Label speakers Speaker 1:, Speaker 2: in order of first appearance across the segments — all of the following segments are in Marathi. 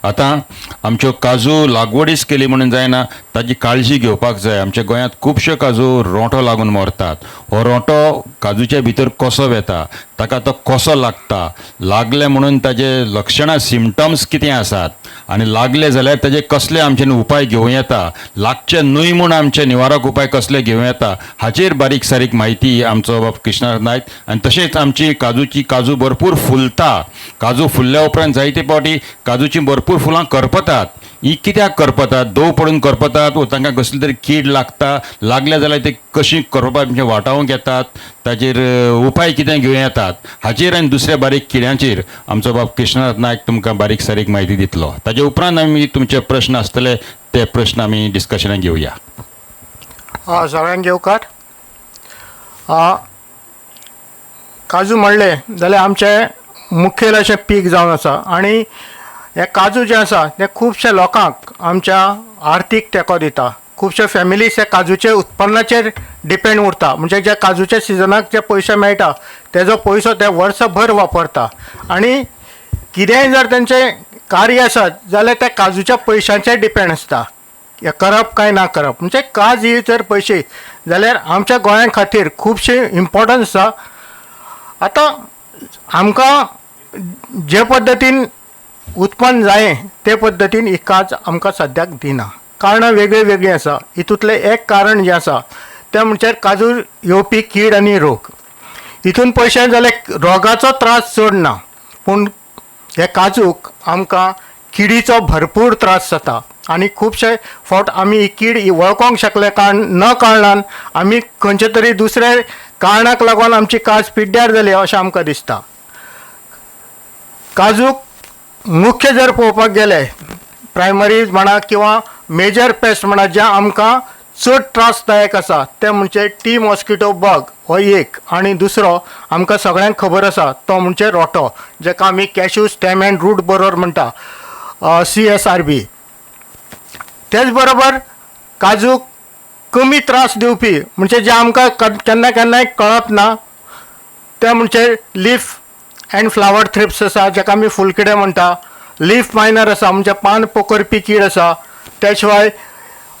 Speaker 1: आतां आमच्यो काजू लागवडीच केली म्हणून जायना, ताजी काळजी घेवपाक जाय. आमच्या गोंयांत खुबश्यो काजू रोंटो लागून मरतात. हो रोंटो काजूच्या भितर कसो येता, ताका तो कसो लागता, लागले म्हणून ताजे लक्षणां सिमटम्स कितें आसात आनी लागले जाल्यार ताजे कसले आमच्यान उपाय घेवं येता, लागचे न्हय म्हूण आमचे निवारक उपाय कसले घेवं येता, हाचेर बारीक सारीक म्हायती आमचो बाब कृष्णनाथ नायक. आनी तशेंच आमची काजू भरपूर फुलता. काजू फुलल्या उपरांत जायते फावटी काजूची भरपूर फुलां करपतात. ही कित्याक करपतात? दव पडून करपतात वा तांकां कसली तरी कीड लागता? लागल्या जाल्यार ते कशी करपाक म्हणजे वाटावूंक येतात, ताचेर उपाय कितें घेवं येतात, हाचेर आनी दुसऱ्या बारीक किड्यांचेर आमचो बाब कृष्णनाथ नायक तुमकां बारीक सारीक म्हायती दितलो. ताचे उपरांत आमी तुमचे प्रश्न आसतले ते प्रश्न आमी डिस्कशनाक घेवया.
Speaker 2: सगळ्यांक येवकार. काजू म्हणले जाल्यार आमचें मुखेल अशें पीक जावन आसा आनी हे काजू जे आसा ते खुबशे लोकांक आमच्या आर्थीक तेंको दिता. खुबशे फॅमिलीज हे काजूचे उत्पन्नाचेर डिपेंड उरता. म्हणजे जे काजूच्या सिजनाक जे पयशे मेळटा तेजो पयसो ते वर्सभर वापरता. आनी कितेंय जर तेंचें कार्य आसत जाल्यार ते काजूच्या पयशांचेर डिपेंड आसता, हे करप काय ना करप. म्हणजे काज ही जर पयशे जाल्यार आमच्या गोंया खातीर खुबशे इम्पॉर्टन्स आसा. आतां आमकां जे पद्दतीन उत्पन्न जायें ते पद्दतीन ही काज आमकां सद्याक दिना. कारणां वेगळीं वेगळीं आसा. हितूंतलें एक कारण जें आसा तें म्हणजे काजू येवपी कीड आनी रोग. हितून पयशे जाल्यार रोगाचो त्रास चड ना, पूण हे काजूक आमकां किडीचो भरपूर त्रास जाता. आनी खुबशे फावट आमी ही कीड वळखोंक शकले न कारणान आमी खंयचे तरी दुसरे कारणाक लागून आमची काज पिड्ड्यार जाली अशें आमकां दिसता. काजूक मुख्य जर पळोवपाक गेले प्रायमरी म्हणा किंवा मेजर पेस्ट म्हणा जे आमकां चड त्रासदायक आसा ते म्हणजे टी मॉस्किटो बग हो एक, आनी दुसरो आमकां सगळ्यांक खबर आसा तो म्हणजे रोटो, जेका आमी cashew stem and root borer म्हणटा, CSRB. तेच बरोबर काजूक कमी त्रास दिवपी म्हणजे जे आमकां केन्ना केन्नाय कळप ना ते म्हणजे लीफ अँड फ्लावर थ्रिप्स आसा, जेका आमी फुलकिडे म्हणटा. लीफ मायनर आसा म्हणजे पान पोखरपी कीड आसा. त्या शिवाय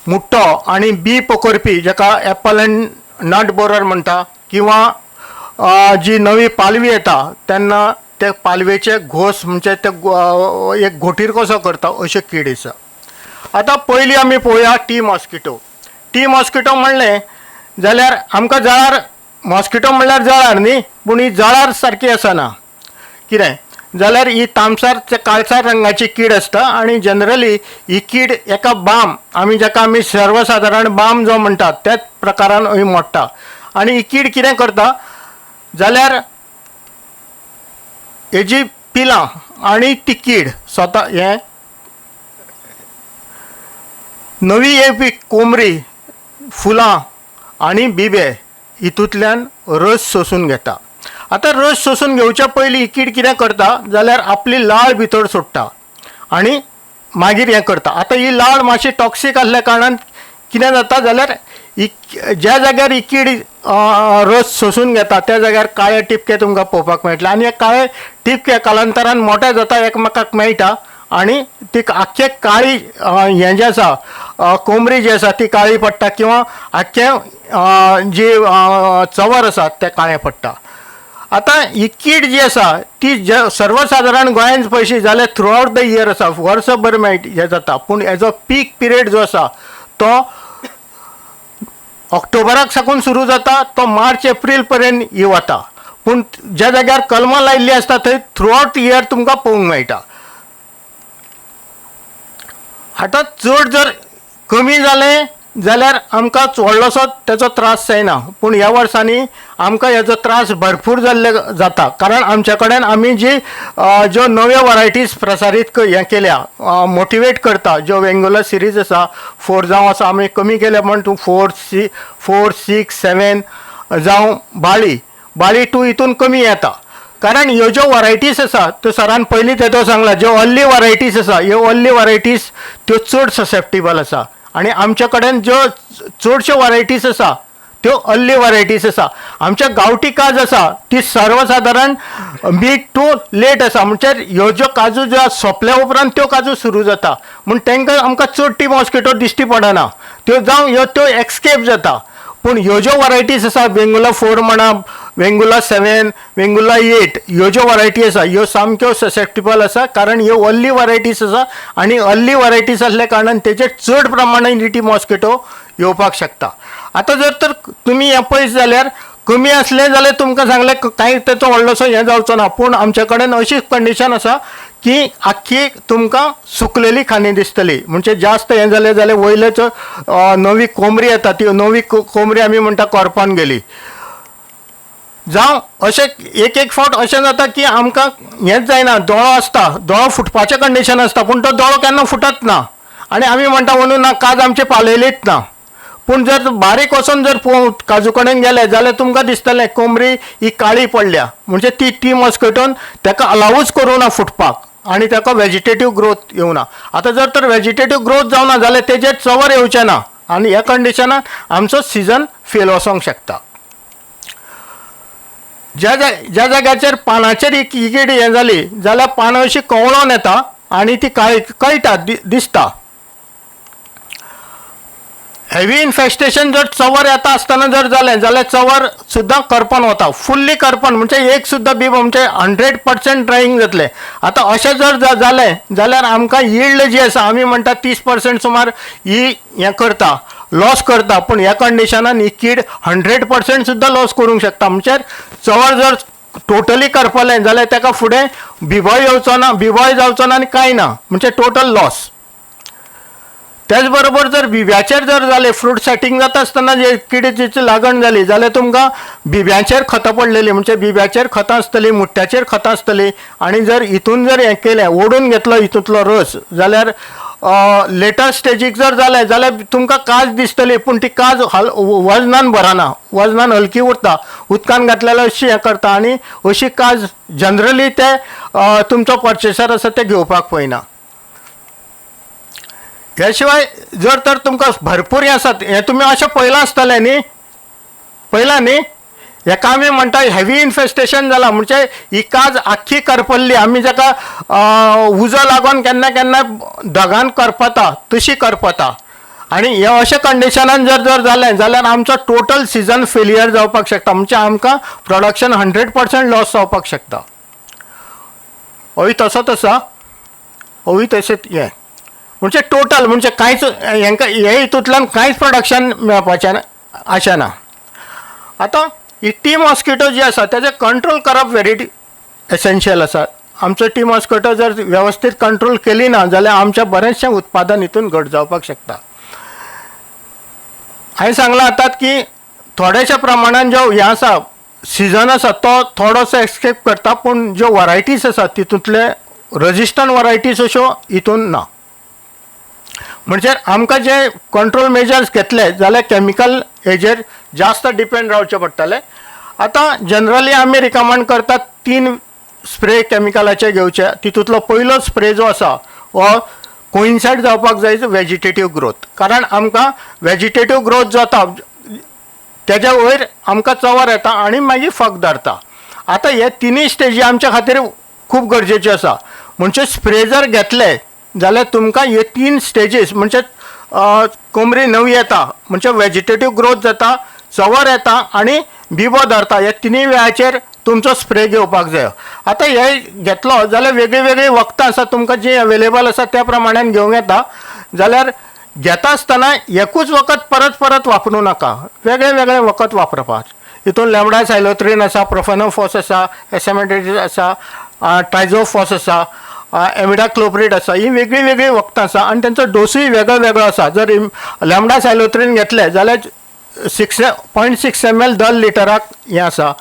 Speaker 2: मुट्टो आनी बी पोखरपी जेका एप्पल अँड नट बोरर म्हणटा, किंवा जी नवी पालवी येता तेन्ना ते पालवेचे घोस म्हणजे ते एक घोटीर कसो करता अश्यो कीड आसा. आतां पयलीं आमी पळोवया टी मॉस्किटो. टी मॉस्किटो म्हणलें जाल्यार आमकां जळार, मॉस्किटो म्हणल्यार जळार न्ही, पूण ही जळार सारकी आसना. कितें जाल्यार ही तामसार काळसार रंगाची कीड आसता आनी जनरली ही कीड एका बाम जेका आमी सर्वसाधारण बाम जो म्हणटात त्याच प्रकारान ही मोडटा. आनी ही कीड कितें करता जाल्यार हेजी पिलां आनी ती कीड स्वता हें नवी येवपी कोमरी, फुलां आनी बिबे हितूंतल्यान रस सोसून घेता. आतां रस सोसून घेवच्या पयलीं ही कीड कितें करता जाल्यार आपली लाळ भितर सोडटा आनी मागीर हें करता. आतां ही लाळ मातशी टॉक्सीक आसल्या कारणान कितें जाता जाल्यार ही ज्या जाग्यार ही कीड रस सोसून घेता त्या जाग्यार काळे टिपके तुमकां पळोवपाक मेळटले. आनी हे काळे टिपके कालांतरान मोठे जाता, एकामेकाक मेळटा आनी ती आख्खे काळी हें जें आसा कोमरी जी आसा ती काळी पडटा किंवा आख्खें जी चवर आसा तें काळें पडटा. आतां ही कीड जी आसा ती सर्वसाधारण गोंयांत पयशी जाल्यार थ्रू आउट द इयर आसा, वर्सभर हें जाता. पूण हेजो पीक पिरियड जो आसा तो ऑक्टोबराक साकून सुरू जाता, तो मार्च एप्रील पर्यंत ही वता. पूण ज्या जाग्यार कलमां लायिल्लीं आसता थंय थ्रू आउट इयर तुमकां पळोवंक मेळटा. आतां चड जर कमी जालें जाल्यार आमकां व्हडलोसो तेजो त्रास जायना, पूण ह्या वर्सांनी आमकां हेजो त्रास भरपूर जाल्ले जाता. कारण आमचे कडेन आमी ज्यो नव्यो वरायटीज प्रसारीत हें केल्या, मोटिवेट करता, ज्यो वेंगुलर सिरीज आसा 4 जावं आसा आमी कमी केल्या पण तूं 4, 6, 7 जावं बाळी 2 हितून कमी येता. कारण ह्यो ज्यो वरायटीज आसा त्यो सरान पयलीं तेजो सांगला, ज्यो अर्ली वरायटीज आसा ह्यो अर्ली वरायटीज त्यो चड ससेप्टेबल आसा. आनी आमचे कडेन ज्यो चडश्यो वरायटीज आसा त्यो अर्ली वरायटीज आसा. आमच्या गांवठी काज आसा ती सर्वसाधारण मिड टू लेट आसा, म्हणजे ह्यो ज्यो काजू ज्यो सोंपल्या उपरांत त्यो काजू सुरू जाता म्हूण तांकां आमकां चड टी मॉस्किटो दिश्टी पडना. त्यो जावं ह्यो त्यो एक्सकेप जाता. पूण ह्यो ज्यो वरायटीज आसा वेंगुला 4 म्हणा, वेंगुला 7, वेंगुला 8 ह्यो ज्यो वरायटी आसा ह्यो सामक्यो ससेप्टिबल आसा, कारण ह्यो अर्ली वरायटीज आसा आनी अर्ली वरायटीज आसल्या कारणान तेजेर चड प्रमाणान टी मॉस्किटो येवपाक शकता. आतां जर तर तुमी हें पळयत जाल्यार कमी असलें जाल्यार तुमकां सांगलें कांय तेचो व्हडलोसो हें जावचो ना. पूण आमचे कडेन अशी कंडिशन आसा की आख्खी तुमकां सुकलेली खांदी दिसतली. म्हणजे जास्त हें जालें जाल्यार वयलेच नवी कोमरी येता ती नवी कोमरी आमी म्हणटा करपान गेली. जावं अशें एक फावट अशें जाता की आमकां हेंच जायना, दोळो आसता, दोळो फुटपाचें कंडिशन आसता पूण तो दोळो केन्ना फुटत ना आनी आमी म्हणटा म्हणून ना काज आमचे पालयलीच ना. पूण जर बारीक वचून जर काजू कडेन गेले जाल्यार तुमकां दिसतलें कोमरी ही काळी पडल्या, म्हणजे ती टी मॉस्किटोन ताका अलावूच करूं ना फुटपाक आनी ताका वेजिटेटीव ग्रोथ येवना. आतां जर तर वेजिटेटीव ग्रोथ जावना जाल्यार तेजेर चवर येवचें ना आनी ह्या कंडिशनान आमचो सिजन फेल वचोंक शकता. ज्या जाग्याचेर पानाचेर ही कीड हें जाली जाल्यार पानां अशी कवळोन येता आनी ती कळटा दिसता. हेवी इन्फेस्टेशन जर चवर येता आसतना जर जालें जाल्यार चवर सुद्दां करपान वता, फुल्ली करपान म्हणजे एक सुद्दां बी म्हणजे 100% ड्रायींग जातलें. आतां अशें जर जालें जाल्यार आमकां यील्ड जी आसा आमी म्हणटा 30% सुमार ही हें करता, लॉस करता. पूण ह्या कंडिशनान ही कीड 100% सुद्दां लॉस करूंक शकता. म्हणजे चवर जर टोटली करपलें जाल्यार ताका फुडें बिबळ येवचो ना, बिबळ जावचो ना आनी कांय ना, म्हणजे टोटल लॉस. त्याच बरोबर जर बिब्याचेर जर जालें फ्रूट सेटिंग जाता आसतना जे किडीची लागण जाली जाल्यार तुमकां बिब्याचेर खतां पडलेली, म्हणजे बिब्याचेर खतां आसतली, मुट्ट्याचेर खतां आसतली आनी जर हितून जर हें केलें ओडून घेतलो हितूंतलो रस जाल्यार लेटर स्टेजीक जर जालें जाल्यार तुमकां काज दिसतली पूण ती काज वजनान भरना, वजनान हलकी उरता, उदकान घातलेल्या अशी हें करता आनी अशी काज जनरली ते तुमचो परचेसर आसा ते घेवपाक पळयना. ह्या शिवाय जर तर तुमकां भरपूर हें आसात हें तुमी अशें पळयलां आसतलें न्ही, पळयलां न्ही, हेका आमी म्हणटा हेवी इन्फेस्टेशन जालां, म्हणजे ही काज आख्खी करपल्ली, आमी जाका उजो लागोन केन्ना केन्ना धगान करपता तशी करपता. आनी हे अशें कंडिशनान जर जालें जाल्यार आमचो टोटल सिजन फेलियर जावपाक शकता, म्हणजे आमकां प्रोडक्शन 100% लॉस जावपाक शकता. हय तसोच आसा, हय तशेंच हें म्हणजे टोटल म्हणजे कांयच हेंकां हे हितूंतल्यान कांयच प्रोडक्शन मेळपाचें आशा ना. आतां ही टी मॉस्किटो जी आसा तेजें कंट्रोल करप व्हेरी एसेन्शियल आसा. आमचो टी मॉस्किटो जर वेवस्थीत कंट्रोल केली ना जाल्यार आमचें बरेंचशें उत्पादन हितून घट जावपाक शकता. हांवें सांगलां आतां की थोड्याशा प्रमाणान जो हें आसा सिजन आसा तो थोडोसो एक्सकेप करता, पूण ज्यो वरायटीज आसा तितूंतले रेजिस्टंट वरायटीज अश्यो हितून ना. म्हणजे आमकां जे कंट्रोल मेजर्स घेतले जाल्यार कॅमिकल हेजेर जास्त डिपेंड रावचें पडटलें. आतां जनरली आमी रिकमेंड करतात 3 स्प्रे कॅमिकलाचे घेवचे. तितूंतलो पयलो स्प्रे जो आसा हो कोइन्सायड जावपाक जाय वेजिटेटीव ग्रोथ, कारण आमकां वेजिटेटीव ग्रोथ जाता तेज्या वयर आमकां चवर येता आनी मागीर फक धरता. आतां हे तिनूय स्टेजी आमच्या खातीर खूब गरजेच्यो आसा. म्हणजे स्प्रे जर घेतले जाल्यार तुमकां हे 3 स्टेजीस म्हणजे कोमरी नवी येता, म्हणजे वेजिटेटीव ग्रोथ जाता, चवर येता आनी बिबो धरता, हे तिनूय वेळाचेर तुमचो स्प्रे घेवपाक जाय. आतां हे घेतलो जाल्यार वेगळी वेगळी वखदां आसा तुमकां जी अवेलेबल आसा त्या प्रमाणान घेवंक येता. जाल्यार घेता आसतना एकूच वखद परत परत वापरूं नाका, वेगळे वेगळे वखद वापरपाक. हितून लॅमडासायलोथ्रीन आसा, प्रोफेनोफॉस आसा, एसेमेट्रिड आसा, ट्रायझोफॉस आसा, एमिडाक्लोप्रिड आसा, ही वेगळी वेगळी वखदां आसा आनी तांचो डोसूय वेगळो वेगळो आसा. जर लॅमडासायलोथ्रीन घेतले जाल्यार 6.6 ml दर लिटराक हें आसा,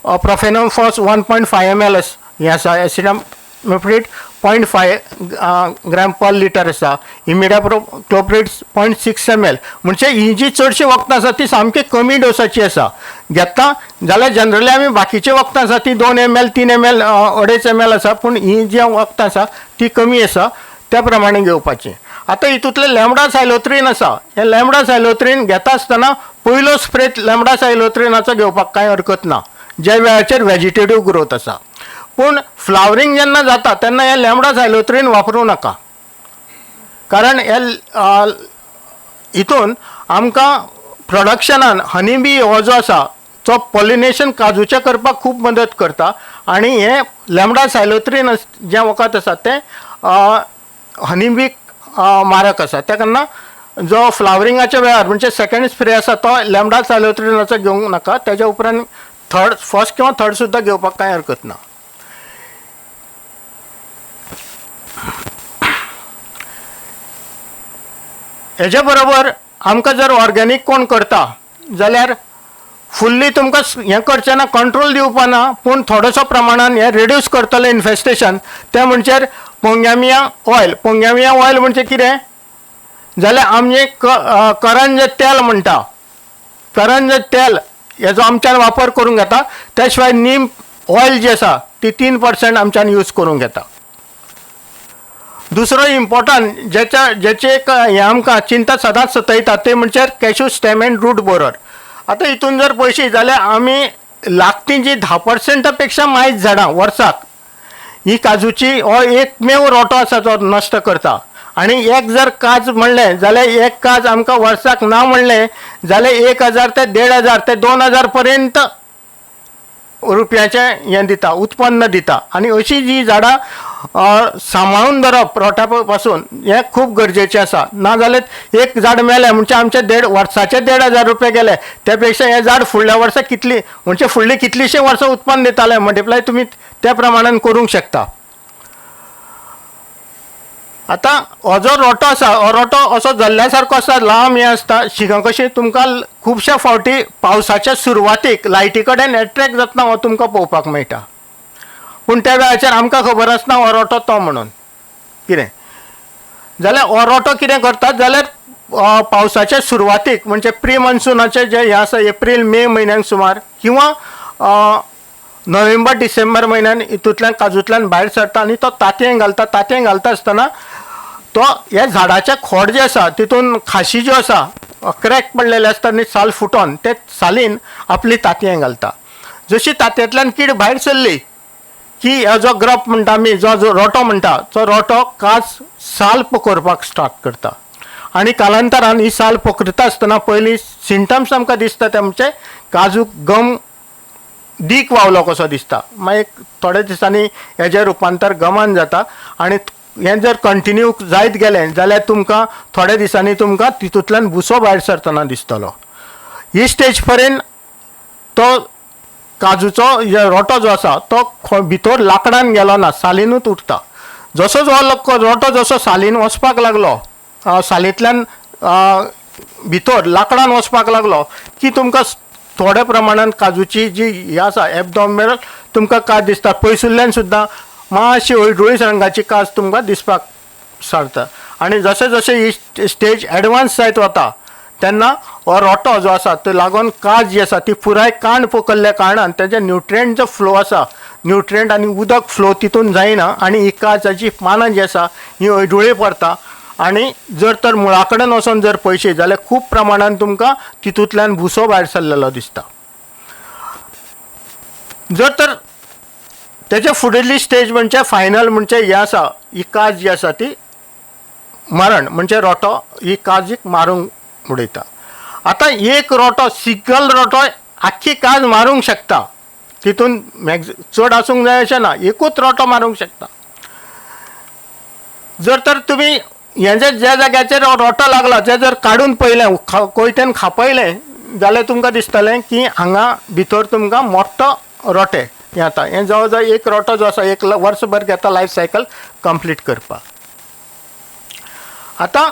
Speaker 2: प्रोफेनोफॉस 1.5 ml हें आसा, एसिडामिप्रिड 0.5 ग्रॅम पर लिटर आसा, इमिडाक्लोप्रिड 0.6 ml. म्हणजे ही जी चडशी वखदां आसा ती सामकी कमी डोसाची आसा. घेता जाल्यार जनरली आमी बाकीची वखदां आसा ती 2 ml 3 ml 2.5 ml आसा, पूण ही जी वखदां आसा ती कमी आसा त्या प्रमाणे घेवपाची. आतां हितूंतलें लॅमडा सायलोथ्रीन आसा, हें लॅमडा सायलोथ्रीन घेता आसतना पयलो स्प्रे लॅमडा सायलोथ्रिनाचो घेवपाक कांय हरकत ना ज्या वेळाचेर वेजिटेटिव्ह ग्रोथ आसा. पूण फ्लावरींग जेन्ना जाता तेन्ना हें लॅमडा सायलोथ्रीन वापरूं नाका, कारण हितून आमकां प्रोडक्शनान हनी बी हो जो आसा तो पॉलिनेशन काजूचें करपाक खूब मदत करता. आनी हें लॅमडा सायलोथ्रीन जें वखद आसा तें हनी बीक मारक आसा. त्या कारणान जो फ्लावरिंगाच्या वेळार म्हणजे सेकंड स्प्रे आसा तो लॅमडा सायलोथ्रिनाचो घेवंक नाका. तेज्या उपरांत फर्स्ट किंवा थर्ड सुद्दां घेवपाक कांय हरकत ना. हेजे बरोबर आमकां जर ऑर्गेनीक कोण करता जाल्यार फुल्ली तुमकां हें करचें ना, कंट्रोल दिवपा ना, पूण थोडोसो प्रमाणान हें रिड्यूस करतलें इन्फेस्टेशन. तें म्हणजे पोंगॅमिया ऑयल. पोंगॅमिया ऑयल म्हणजे कितें जाल्यार आमी करंज तेल म्हणटा, करंज तेल हेजो आमच्यान वापर करूंक येता. त्या शिवाय नीम ऑयल जी आसा ती 3% आमच्यान यूज करूंक येता. दुसरो इम्पॉर्टंट जेचे हें आमकां चिंता सदांच सतयता तें म्हणजे cashew stem and root borer. आतां हितून जर पळयशी जाल्यार आमी लागतीं जी 10% पेक्षा मायज झाडां वर्साक ही काजूची हो एकमेव रोटो आसा जो नश्ट करता. आनी एक जर काज म्हणलें जाल्यार एक काज आमकां वर्साक ना म्हणलें जाल्यार 1000 ते 1500 ते 2000 पर्यंत रुपयाचें हें दिता, उत्पन्न दिता. आनी अशीं जी झाडां सांबाळून धरप रोट्या पासून हें खूब गरजेचें आसा. नाजाल्यार एक झाड मेलें म्हणजे आमचे वर्साचे 1500 रुपया गेले. त्या पेक्षा हें झाड फुडल्या वर्सा कितली म्हणजे फुडलीं कितलींशीं वर्सां उत्पन्न दितालें मल्टिप्लाय तुमी त्या प्रमाणान करूंक शकता. आतां हो जो रोटो आसा हो रोटो असो जल्ल्या सारको आसा, लांब हें आसता. शिगां कशी तुमकां खुबश्या फावटी पावसाच्या सुरवातीक लायटी कडेन एट्रॅक्ट जातना हो तुमकां पळोवपाक मेळटा. पूण त्या वेळाचेर आमकां खबर आसना हो रोटो तो म्हणून कितें जाल्यार हो रोटो कितें करतात जाल्यार पावसाच्या सुरवातीक म्हणजे प्री मॉन्सुनाचे जे हें आसा एप्रील मे म्हयन्यांक सुमार किंवा नोव्हेंबर डिसेंबर म्हयन्यान हितूंतल्यान काजूंतल्यान भायर सरता आनी तो तांतयें घालता. तांतयें घालता आसतना तो ह्या झाडाचे खोड जे आसा तितून खाशी ज्यो आसा क्रॅक पडलेले आसता आनी साल फुटोन ते सालीन आपली तांतयें घालता. जशी तांतयेंतल्यान कीड भायर सरली की हो जो ग्रप म्हणटा आमी जो रोटो म्हणटा तो रोटो काज साल पोखरपाक स्टार्ट करता. आनी कालांतरान ही साल पोखरता आसतना पयलीं सिम्टम्स आमकां दिसता ते म्हणजे काजूक गम दीक वावलो कसो दिसता. मागीर थोड्या दिसांनी हेजें रुपांतर गमान जाता. आनी हें जर कंटिन्यू जायत गेलें जाल्यार तुमकां थोड्या दिसांनी तुमकां तितूंतल्यान भुसो भायर सरतना दिसतलो. ही स्टेज पर्यंत तो काजूचो रोटो जो आसा तो भितर लांकडान गेलो ना, सालीनूच उरता. जसो जो रोटो जसो सालीन वचपाक लागलो, सालींतल्यान भितर लांकडान वचपाक लागलो की तुमकां थोड्या प्रमाणान काजूची जी ही आसा एबडॉमिनल तुमकां काज दिसता. पयसुल्ल्यान सुद्दां मातशी हळडुळीस रंगाची काज तुमकां दिसपाक सरता. आनी जशें जशें ही स्टेज एडवान्स जायत वता तेन्ना हो रोटो जो आसा तो लागून काज जी आसा ती पुराय कांड पोकल्ल्या कारणान तेजे न्युट्रियंट जो फ्लो आसा न्युट्रियंट आनी उदक फ्लो तितून जायना आनी ही काजाची पानां जी आसा ही हळडुळी पडटा. आनी जर तर मुळा कडेन वचोन जर पळयशी जाल्यार खूब प्रमाणान तुमकां तितूंतल्यान भुसो भायर सरलेलो दिसता. जर तर तेच्या फुडली स्टेज म्हणजे फायनल म्हणजे हें आसा ही काज जी आसा ती मरण म्हणजे रोटो ही काजीक मारूंक उडयता. आतां एक रोटो सिंगल रोटो आख्खी काज मारूंक शकता. तितून चड आसूंक जाय अशें ना, एकूच रोटो मारूंक शकता. जर तर तुमी हें ज्या जाग्याचेर रोटो लागला ते जर काडून पळयलें कोयतेन खापयलें जाल्यार तुमकां दिसतलें की हांगा भितर तुमकां मोठो रोटे हें जाता. हें जवळ जवळ एक रोटो जो आसा एक वर्सभर घेता लायफ सायकल कंप्लीट करपाक. आतां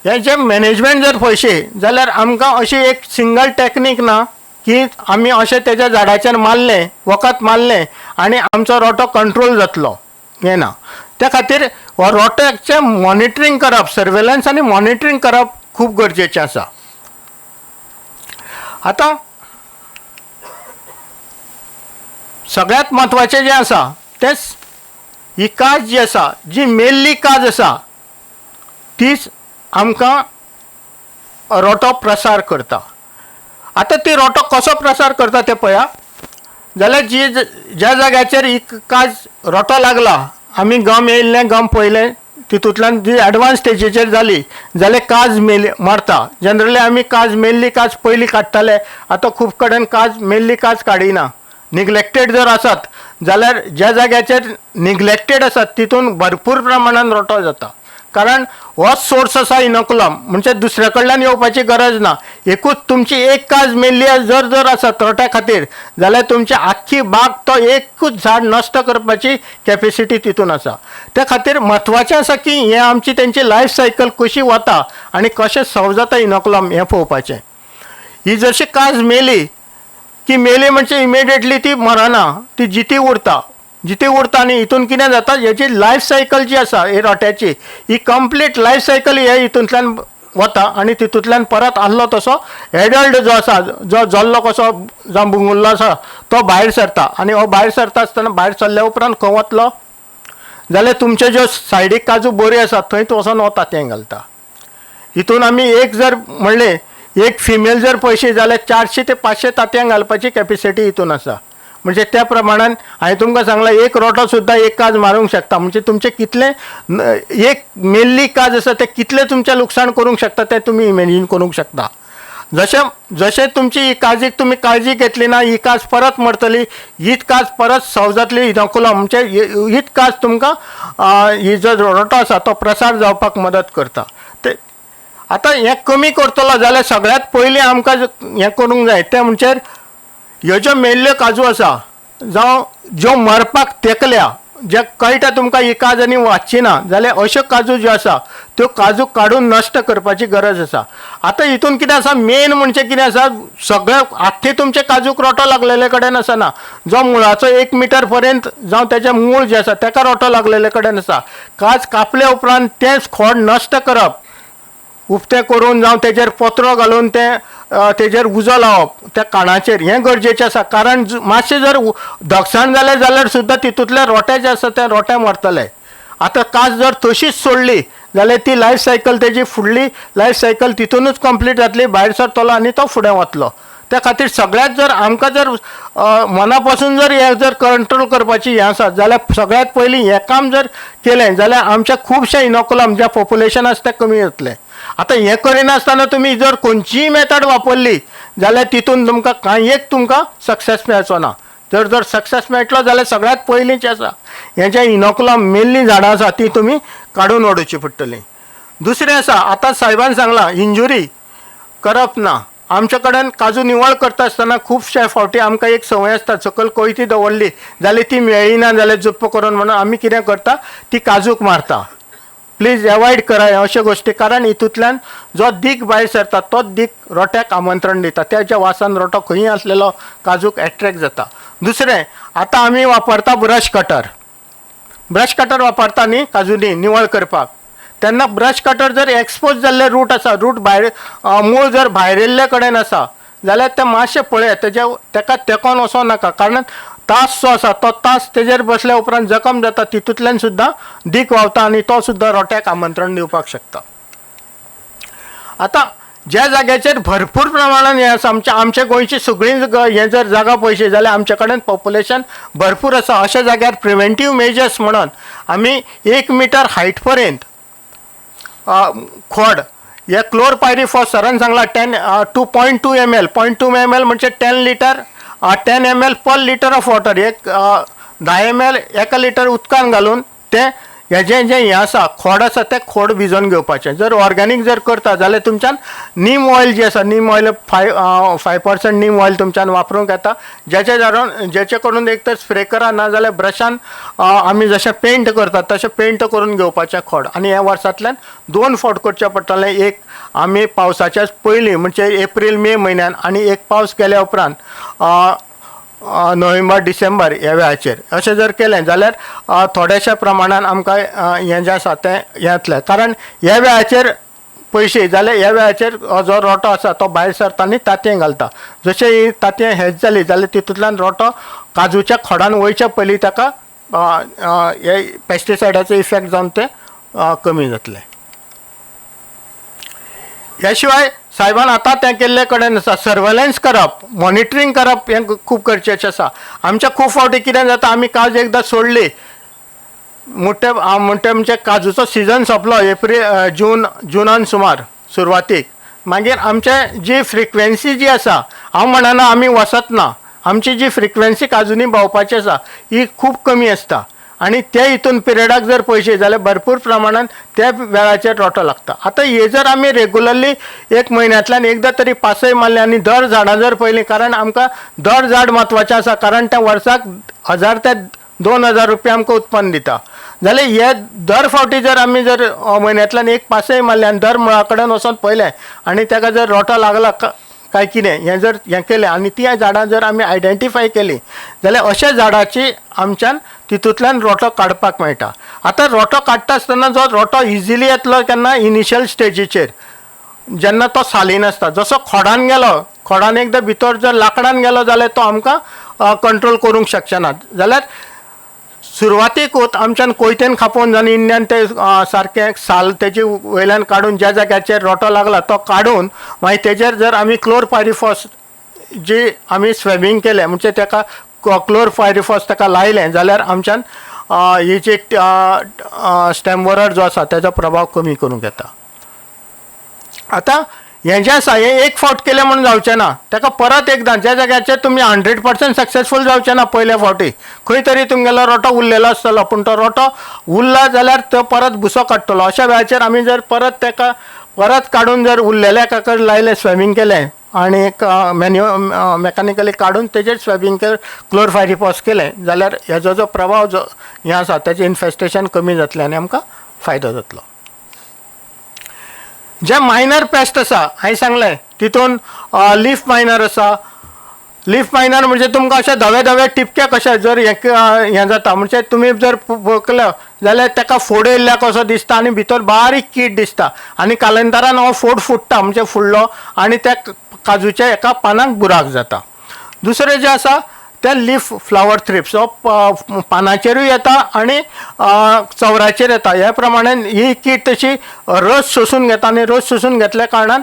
Speaker 2: हें जें मॅनेजमेंट जर पळयशी जाल्यार आमकां अशी एक सिंगल टॅक्नीक ना की आमी अशें तेज्या झाडाचेर मारलें वखद मारलें आनी आमचो रोटो कंट्रोल जातलो, हें ना. त्या खातीर हो रोट्याचें मॉनिटरींग करप, सर्वेलन्स आनी मॉनिटरींग करप खूब गरजेचें आसा. आतां सगळ्यांत म्हत्वाचें जें आसा तें ही काज जी आसा जी मेल्ली काज आसा तीच आमकां रोटो प्रसार करता. आतां ती रोटो कसो प्रसार करता तें पळया. जाल्यार ज्या जाग्याचेर ही काज रोटो लागला आमी गम येयल्लें गम पयलें तितूंतल्यान जी एडवान्स स्टेजीचेर जाली जाल्यार काज मारता. जनरली आमी काज मेल्ली काज पयलीं काडटाले. आतां खूब कडेन काज मेल्ली काज काडिना. निग्लेक्टेड जर आसत जाल्यार ज्या जाग्याचेर निग्लेक्टेड आसात तितून भरपूर प्रमाणान रोटो जाता. कारण होच सोर्स आसा इनोकुलम, म्हणजे दुसरे कडल्यान येवपाची गरज ना. एकूच तुमची एक काज मेल्ली जर आसत रोट्या खातीर जाल्यार तुमची आख्खी बाग तो एकूच झाड नश्ट करपाची कॅपेसिटी तितून आसा. त्या खातीर म्हत्वाचें आसा की हें आमची तेंची लायफ सायकल कशी वता आनी कशें सॉल्व जाता इनोकुलम हें पळोवपाचें. ही जशी काज मेली की मेली म्हणजे इमिडिएटली ती मरना, ती जिती उरता आनी हितून कितें जाता हेची लायफ सायकल जी आसा ही रोट्याची ही कंप्लीट लायफ सायकल हे हितूंतल्यान वता आनी तितूंतल्यान परत आसलो तसो एडल्ट जो आसा जो जल्लो कसो जावं बुंगुल्लो आसा तो भायर सरता. आनी हो भायर सरता आसतना भायर सरल्या उपरांत खंय वतलो जाल्यार तुमचे ज्यो सायडीक काजू बऱ्यो आसात थंयच वचोन हो तांतयां घालता. हितून आमी एक जर म्हणलें एक फिमेल जर पळयशी जाल्यार 400 ते 500 तांतयां घालपाची कॅपेसिटी हितून आसा. म्हणजे त्या प्रमाणान हांवें तुमकां सांगलां एक रोटो सुद्दां एक काज मारूंक शकता. म्हणजे तुमचें कितलें एक मेल्ली काज आसा तें कितलें तुमचें लुकसाण करूंक शकता तें तुमी इमेजीन करूंक शकता. जशें तुमची ही काजीक तुमी काळजी घेतली ना ही काज परत मरतली, हीच काज परत सॉल्व जातली इनोकुलम म्हणजे हीच काज तुमकां ही जो रोटो आसा तो प्रसार जावपाक मदत करता. ते आतां हें कमी करतलो जाल्यार सगळ्यांत पयलीं आमकां हें करूंक जाय तें म्हणजे ह्यो ज्यो मेल्ल्यो काजू आसा जावं ज्यो मरपाक तेकल्या जे कळटा तुमकां ही काज आनी वाचची ना जाल्यार अश्यो काजू ज्यो आसा त्यो काजू काडून नश्ट करपाची गरज आसा. आतां हितून कितें आसा मेन म्हणजे कितें आसा सगळे आख्खे तुमचे काजूक रोटो लागलेले कडेन आसना. जो मुळाचो 1 मिटर पर्यंत जावं तेजें मूळ जें आसा ताका रोटो लागलेले कडेन आसा. काज कापल्या उपरांत तेंच खोड नश्ट करप उक्तें करून जावं तेजेर पत्रो घालून तेजेर उजो लावप त्या काणाचेर हें गरजेचें आसा. कारण मातशें जर धकसाण जालें जाल्यार सुद्दां तितूंतले रोटे जे आसा ते रोटे मरतले. आतां काज जर तशीच सोडली जाल्यार ती लायफ सायकल तेजी फुडली लायफ सायकल तितूनच कंप्लीट जातली, भायर सरतलो आनी तो फुडें वतलो. त्या खातीर सगळ्यात जर आमकां जर मना पासून जर हें जर कंट्रोल करपाची हें आसा जाल्यार सगळ्यात पयलीं हें काम जर केलें जाल्यार आमच्या खुबशे इनोकुलम जें पॉप्युलेशन आसा तें कमी जातलें. आतां हें करिनासतना तुमी जर खंयचीय मेथड वापरली जाल्यार तितून तुमकां कांय एक तुमकां सक्सेस मेळचो ना. जर सक्सेस मेळटलो जाल्यार सगळ्यात पयलींचें आसा हें जें इनोकुलम मेल्लीं झाडां आसा ती तुमी काडून उडोवची पडटलीं. दुसरें आसा आतां साहेबान सांगलां इंजुरी करप ना. आमचे कडेन काजू निवळ करता आसतना खुबशे फावटी आमकां एक संवय आसता सकयल कोयती दवरली जाल्यार ती मेळ्ळी ना जाल्यार जुप्प करून म्हणून आमी कितें करता ती काजूक मारता. प्लीज एवॉयड कराय अश्यो गोश्टी. कारण हितूंतल्यान जो दीक भायर सरता तोच दीक रोट्याक आमंत्रण दिता. त्याच्या वासान रोटो खंयी आसलेलो काजूक एट्रॅक्ट जाता. दुसरें आतां आमी वापरता ब्रश कटर वापरता न्ही काजूनी निवळ करपाक. तेन्ना ब्रश कटर जर एक्सपोज जाल्ले रूट आसा रूट भायर मूळ जर भायर येल्ले कडेन आसा जाल्यार तें मातशें पळयात तेका तेकोन वचों नाका. कारण तास जो आसा तो तास तेजेर बसल्या उपरांत जखम जाता तितूंतल्यान सुद्दां दीक व्हांवता आनी तो सुद्दां रोट्याक आमंत्रण दिवपाक शकता. आतां ज्या जाग्याचेर भरपूर प्रमाणान हें आसा आमचे गोंयची सगळी हें जर जागा पळयशी जाल्यार आमचे कडेन पॉप्युलेशन भरपूर आसा. अशा जाग्यार प्रिव्हेंटीव मेजर्स म्हणून आमी 1 मिटर हायट पर्यंत खोड हे क्लोरपायरीफॉस सरान सांगला 2.2 ml 0.2 ml म्हणजे 10 ml per litre of water एक 10 ml 1 लिटर उदकान घालून तें हेजें जें हें आसा खोड आसा तें खोड भिजोवन घेवपाचें. जर ऑर्गॅनीक जर करता जाल्यार तुमच्यान नीम ऑयल जी आसा नीम ऑयल 5% नीम ऑयल तुमच्यान वापरूंक येता. जेचे करून एक तर स्प्रे करा ना जाल्यार ब्रशान आमी जशें पेंट करतात तशें पेंट करून घेवपाचें खोड. आनी ह्या वर्सांतल्यान 2 फावट करचें पडटलें. एक आमी पावसाच्या पयलीं म्हणजे एप्रील मे म्हयन्यान आनी एक पावस गेल्या उपरांत नोव्हेंबर डिसेंबर ह्या वेळाचेर अशें जर केलें जाल्यार थोड्याशा प्रमाणान आमकां हें जें आसा तें येतलें. कारण ह्या वेळाचेर पयशे जाल्यार ह्या वेळाचेर जो रोटो आसा तो भायर सरता आनी तांतयां घालता. जशें ही तांतयां हेच जाली जाल्यार तितूंतल्यान रोटो काजूच्या खोडान वयच्या पयलीं ताका हे पेस्टिसायडाचो इफेक्ट जावन तें कमी जातलें. ह्या शिवाय साहेबान आतां तें केल्ले कडेन आसा सर्वेलन्स करप मॉनिटरींग करप हें खूब गरजेचें आसा. आमच्या खूब फावटी कितें जाता आमी काज एकदां सोडली म्हणटे म्हणजे काजूचो सिजन सोंपलो जुनान सुमार सुरवातीक मागीर आमचे जी फ्रिक्वेन्सी जी आसा हांव म्हणना आमी वसत ना आमची जी फ्रिक्वेन्सी काजूनी भोंवपाची आसा ही खूब कमी आसता आनी ते हितून पिरियडाक जर पळयशी जाल्यार भरपूर प्रमाणान त्या वेळाचेर रोटो लागता. आतां हे जर आमी रेगुलरली एक म्हयन्यांतल्यान एकदां तरी पासय मारले आनी दर झाडां जर पळयलीं कारण आमकां दर झाड म्हत्वाचें आसा कारण त्या वर्साक 1000 ते 2000 रुपया आमकां उत्पन्न दिता जाल्यार हे दर फावटी जर आमी जर म्हयन्यांतल्यान एक पासय मारले आनी दर मुळा कडेन वचोन पळयलें आनी ताका जर रोटो लागला काय कितें हें जर हें केलें आनी ती झाडां जर आमी आयडेंटिफाय केलीं जाल्यार अशा झाडाची आमच्यान तितूंतल्यान रोटो काडपाक मेळटा. आतां रोटो काडटा आसतना जो रोटो इजिली येतलो केन्ना इनिशियल स्टेजीचेर जेन्ना तो सालीन आसता जसो खोडान गेलो खोडान एकदां भितर जर लांकडान गेलो जाल्यार तो आमकां कंट्रोल करूंक शकचे ना जाल्यार सुरवातीकूच आमच्यान कोयतेन खापोवन जावन इन्यान ते सारकें साल तेजे वयल्यान काडून ज्या जाग्याचेर रोटो लागला तो काडून मागीर तेजेर जर आमी क्लोरपायरिफॉस जी आमी स्वेबींग केलें म्हणजे ताका क्लोरपायरिफॉस ताका लायलें जाल्यार आमच्यान ही जी स्टेम बोरर जो आसा तेजो प्रभाव कमी करूंक येता. आतां हें जें आसा हें एक फावट केलें म्हणून जावचें ना ताका परत एकदां ज्या जाग्याचेर तुमी 100% सक्सेसफूल जावचें ना पयल्या फावटी खंय तरी तुमगेलो रोटो उरलेलो आसतलो पूण तो रोटो उरला जाल्यार तो परत भुसो काडटलो अशा वेळाचेर आमी जर परत ताका परत काडून जर उरलेल्या काका लायलें स्वेबींग केलें आनी एक मेकॅनिकली काडून तेजेर स्वेबींग क्लोरपायरिफॉस केलें जाल्यार हेजो जो प्रभाव जो हें आसा तेजें इन्फेस्टेशन कमी जातलें आनी आमकां फायदो जातलो. जे मायनर पेस्ट आसा हांवें सांगलें तितून लीफ मायनर आसा. लीफ मायनर म्हणजे तुमकां अशे धवे धवे टिपके कशे जर हें जाता म्हणजे तुमी जर पळयलो जाल्यार ताका फोड येयल्ल्या कसो दिसता आनी भितर बारीक कीड दिसता आनी कालांतरान हो फोड फुट्टा म्हणजे फुडलो आनी त्या काजूच्या एका पानाक बुराक जाता. दुसरें जें आसा ते लीफ फ्लावर थ्रिप्स हो पानाचेरूय येता आनी चवराचेर येता ह्या प्रमाणेन ही कीड तशी रस सोसून घेता आनी रस सोसून घेतल्या कारणान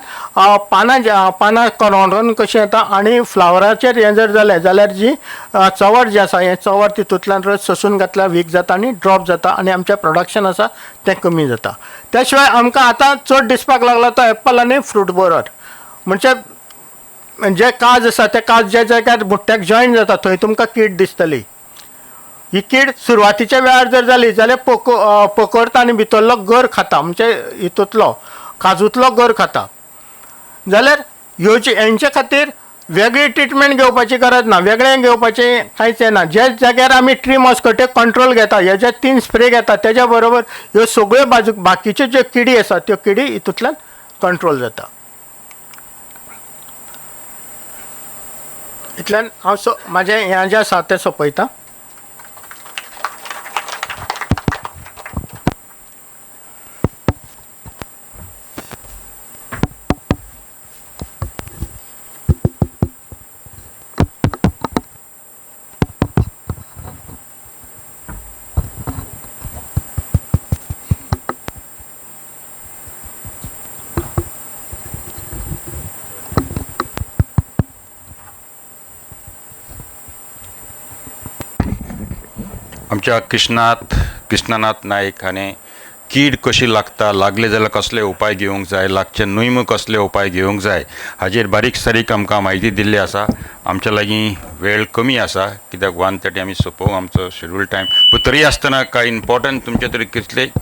Speaker 2: पानां कोरोडून कशी येता आनी फ्लावराचेर हें जर जालें जाल्यार जी चवड जी आसा हें चवड तितूंतल्यान रस सोसून घेतल्यार वीक जाता आनी ड्रॉप जाता आनी आमचें प्रोडक्शन आसा तें कमी जाता. त्या शिवाय आमकां आतां चड दिसपाक लागला तो एप्पल आनी फ्रूट बोरर म्हणजे काज आसा ते काज ज्या जाग्यार बुट्ट्याक जॉयन जाता थंय तुमकां कीड दिसतली. ही कीड सुरवातीच्या वेळार जर जाली जाल्यार पकडटा आनी भितरलो गर खाता म्हणजे हितूंतलो काजूंतलो गर खाता जाल्यार हेंचे खातीर वेगळी ट्रिटमेंट घेवपाची गरज ना वेगळें घेवपाचें कांयच ना. जे जाग्यार आमी ट्री मॉस्किटो कंट्रोल घेता हे जे 3 स्प्रे घेता तेज्या बरोबर ह्यो सगळ्यो बाकीच्यो ज्यो किडी आसा त्यो किडी हितूंतल्यान कंट्रोल जाता. इतल्यान हांव म्हाजें हें जें आसा तें सोंपयतां.
Speaker 1: आमच्या कृष्णनाथ नायक हाणें कीड कशी लागता लागले जाल्यार कसले उपाय घेवंक जाय लागचे न्हय कसले उपाय घेवंक जाय हाजेर बारीक सारीक आमकां म्हायती दिल्ली आसा. आमच्या लागीं वेळ कमी आसा कित्याक 1:30 आमी सोंपोवंक आमचो शेड्यूल टायम पूण तरी आसतना कांय इम्पॉर्टंट तुमचे तरी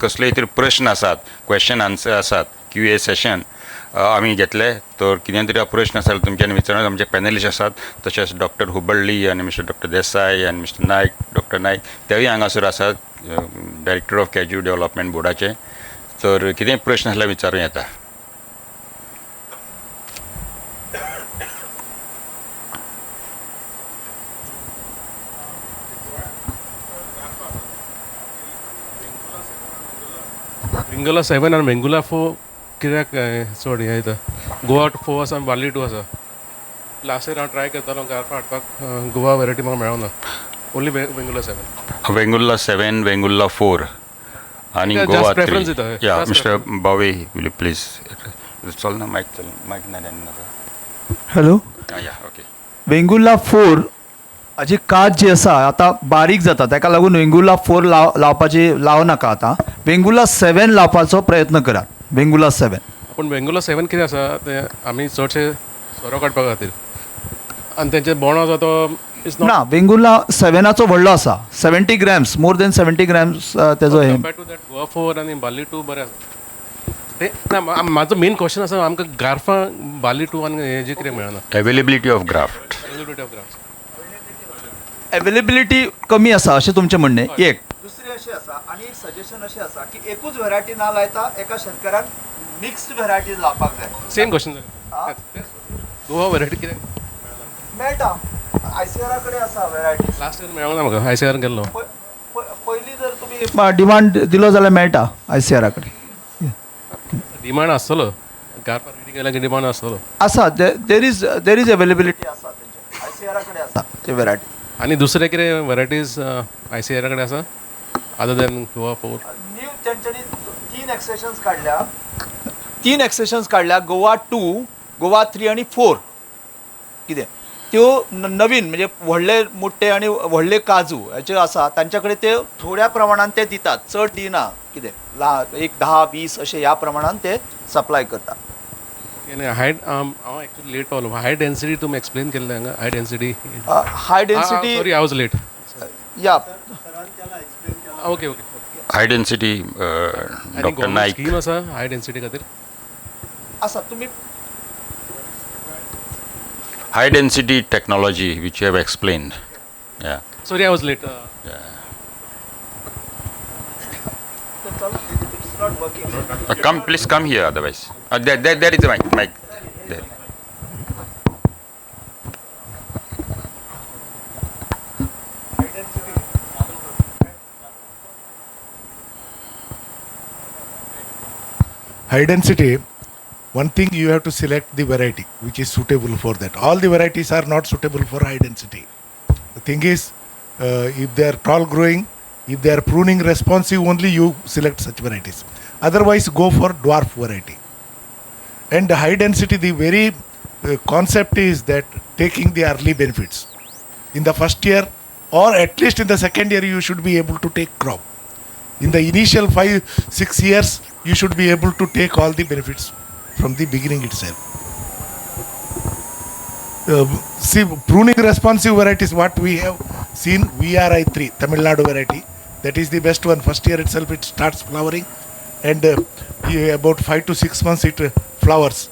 Speaker 1: कसलेय तरी प्रश्न आसात क्वेश्चन आन्सर आसात QA सेशन आमी घेतले तर कितें तरी प्रश्न आसा तुमच्यान विचारत आमचे पॅनलिस्ट आसात तशेंच डॉक्टर हुबळ्ळी आनी मिस्टर डॉक्टर देसाय आनी मिस्टर नायक डॉक्टर नायक तेवूय हांगासर आसात डायरेक्टर ऑफ कॅज्यू डेव्हलपमेंट बोर्डाचे. तर कितेंय प्रश्न आसल्यार विचारूं येता.
Speaker 3: वेंगुला 7 आनी वेंगुला 4 कित्याक चड हें येता गोवा 4 आसा आनी बार्ली 2 आसा. लास्ट इयर हांव ट्राय करतालो गारफा हाडपाक गोवा वेरायटी म्हाका मेळोना ओन्ली वेंगुला 7.
Speaker 1: वेंगुल्ला 7 वेंगुल्ला 4 आनी गोवा 3. या मिस्टर बावे विल प्लीज चल ना माईक नाही
Speaker 4: हॅलो
Speaker 1: या ओके.
Speaker 4: वेंगुर्ला 4 हाची काच जी आसा आतां बारीक जाता ताका लागून वेंगुर्ला 4 लावपाची नाका आतां वेंगुर्ला 7 लावपाचो प्रयत्न करात वेंगुर्ला 7.
Speaker 3: पूण बेंगुला 7 कितें आसा ते आमी चडशे सोरो काडपा खातीर आनी तेंचे बोंडो जो तो इज नॉट
Speaker 4: ना वेंगुर्ला 7चो व्हडलो आसा 70 ग्रॅम्स मोर देन 70 ग्रॅम्स तेजो हे
Speaker 3: कंपेर्ड टू दॅट गोवा 4 आनी बार्ली 2 बरें आसा ते ना म्हाजो मेन क्वेश्चन आसा आमकां गारफां बार्ली 2 आनी हेजे कितें मेळना
Speaker 1: availability of graft.
Speaker 3: Availability of graphs
Speaker 4: availability कमी आसा अशें तुमचें म्हणणें. एक दुसरी अशी आसा आनी एक सजेशन अशें आसा की एकूच व्हरायटी ना लायता एका शेतकारान मिक्स्ड व्हरायटीज लावपाक जाय.
Speaker 3: सेम क्वेश्चन जालें गोवा वरायटी कितें
Speaker 4: मेळटा ICR कडेन आसा व्हरायटीज.
Speaker 3: लास्ट इयर मेळोंक ना म्हाका ICR गेल्लो
Speaker 4: पयलीं जर तुमी डिमांड दिलो जाल्यार मेळटा ICR कडेन.
Speaker 3: डिमांड आसतलो गारफा रेडी केल्या की डिमांड आसतलो
Speaker 4: आसा देर इज अवेलेबिलिटी आसा ICR कडेन आसा ते व्हरायटी.
Speaker 3: आनी दुसरे कितें वरायटीज ICR कडेन आसा अदर दॅन गोवा 4
Speaker 4: न्यू तेंच्यांनी 3 एक्सेशन्स काडल्या गोवा 2 गोवा 3 आनी 4 कितें त्यो नवीन म्हणजे व्हडले मुट्टे आनी व्हडले काजू हेचे आसा तांच्या कडेन ते थोड्या प्रमाणान ते दितात चड दिना कितें एक 10-20 अशे ह्या प्रमाणान ते सप्लाय करतात.
Speaker 3: हाय हांव एक्चुअली लेट पावलो हाय डेन्सिटी तुमी एक्सप्लेन केल्लें हांगा high density
Speaker 4: high density
Speaker 3: sorry I was late
Speaker 4: या
Speaker 3: okay okay
Speaker 1: high density doctor Naik.
Speaker 3: Scheme आसा हाय डेन्सिटी खातीर
Speaker 4: आसा तुमी
Speaker 1: High density technology which you have explained. Yeah.
Speaker 3: Sorry I was late
Speaker 1: Please come here otherwise. There is a mic. There.
Speaker 5: High density, one thing you have to select the variety which is suitable for that. All the varieties are not suitable for high density. The thing is, if they are tall growing, if they are pruning responsive only, you select such varieties. Otherwise, go for dwarf variety. And the high density, the very concept is that taking the early benefits. In the first year or at least in the second year, you should be able to take crop. In the initial 5-6 years, you should be able to take all the benefits from the beginning itself. See, pruning responsive varieties, what we have seen, VRI3, Tamil Nadu variety, that is the best one. First year itself it starts flowering, and about 5 to 6 months it flowers.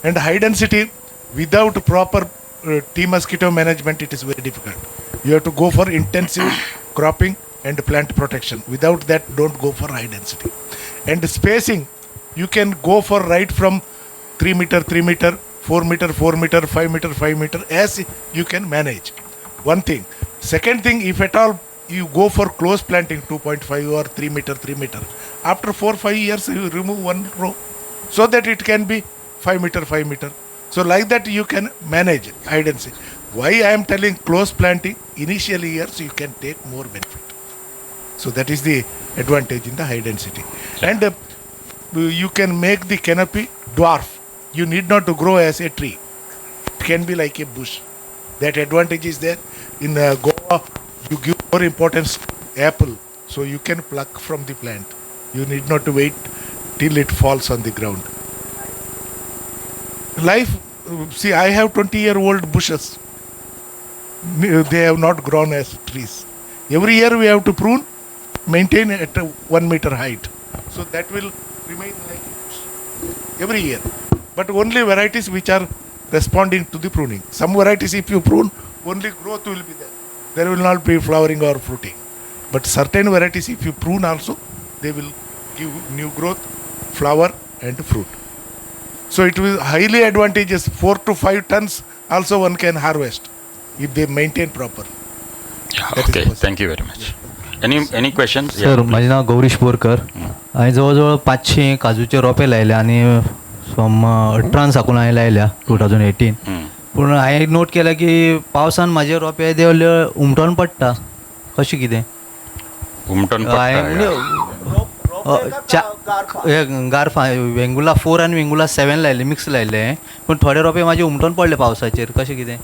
Speaker 5: And high density, without proper tea mosquito management, it is very difficult. You have to go for intensive cropping and plant protection. Without that, don't go for high density. And spacing, you can go for right from 3 meter, 3 meter, 4 meter, 4 meter, 5 meter, 5 meter, as you can manage. One thing. Second thing, if at all you go for close planting, 2.5 or 3 meter, 3 meter, after 4-5 years you remove one row so that it can be 5 meter, 5 meter. So like that you can manage high density. Why I am telling close planting, initial years you can take more benefit. So that is the advantage in the high density. And you can make the canopy dwarf. You need not to grow as a tree. It can be like a bush. That advantage is there. In Goa, you give more importance to apple. So you can pluck from the plant. You need not to wait till it falls on the ground. Life, see, I have 20-year-old bushes. They have not grown as trees. Every year we have to prune, maintain at 1 meter height. So that will remain like a bush every year. But only varieties which are responding to the pruning. Some varieties, if you prune, only growth will be there. There will not be flowering or fruiting. But certain varieties, if you prune also, they will give new growth, flower and fruit. So it will highly advantageous. 4 to 5 tons also one can harvest if they maintain proper.
Speaker 1: Yeah,
Speaker 5: That is
Speaker 1: okay,
Speaker 5: possible.
Speaker 1: thank you very much. Any questions?
Speaker 6: Sir माझे नाव गौरीश बोरकर. हांवें जवळ 500 काजूचे रोपे लायल्या आनी फ्रॉम 18 साकून हांवें लायल्या 2018. पूण हांवें नोट केलें की पावसान म्हाजे रोपे देवले उमटोन पडटा कशें कितें
Speaker 1: उमटून
Speaker 6: हांवें
Speaker 1: पडटा.
Speaker 6: म्हणजे गारफा वेंगुला 4 आणि वेंगुला 7 लायले मिक्स लायले, पण थोडे रोपे माझे उमटून पडले पावसाचेर. कशें कितें?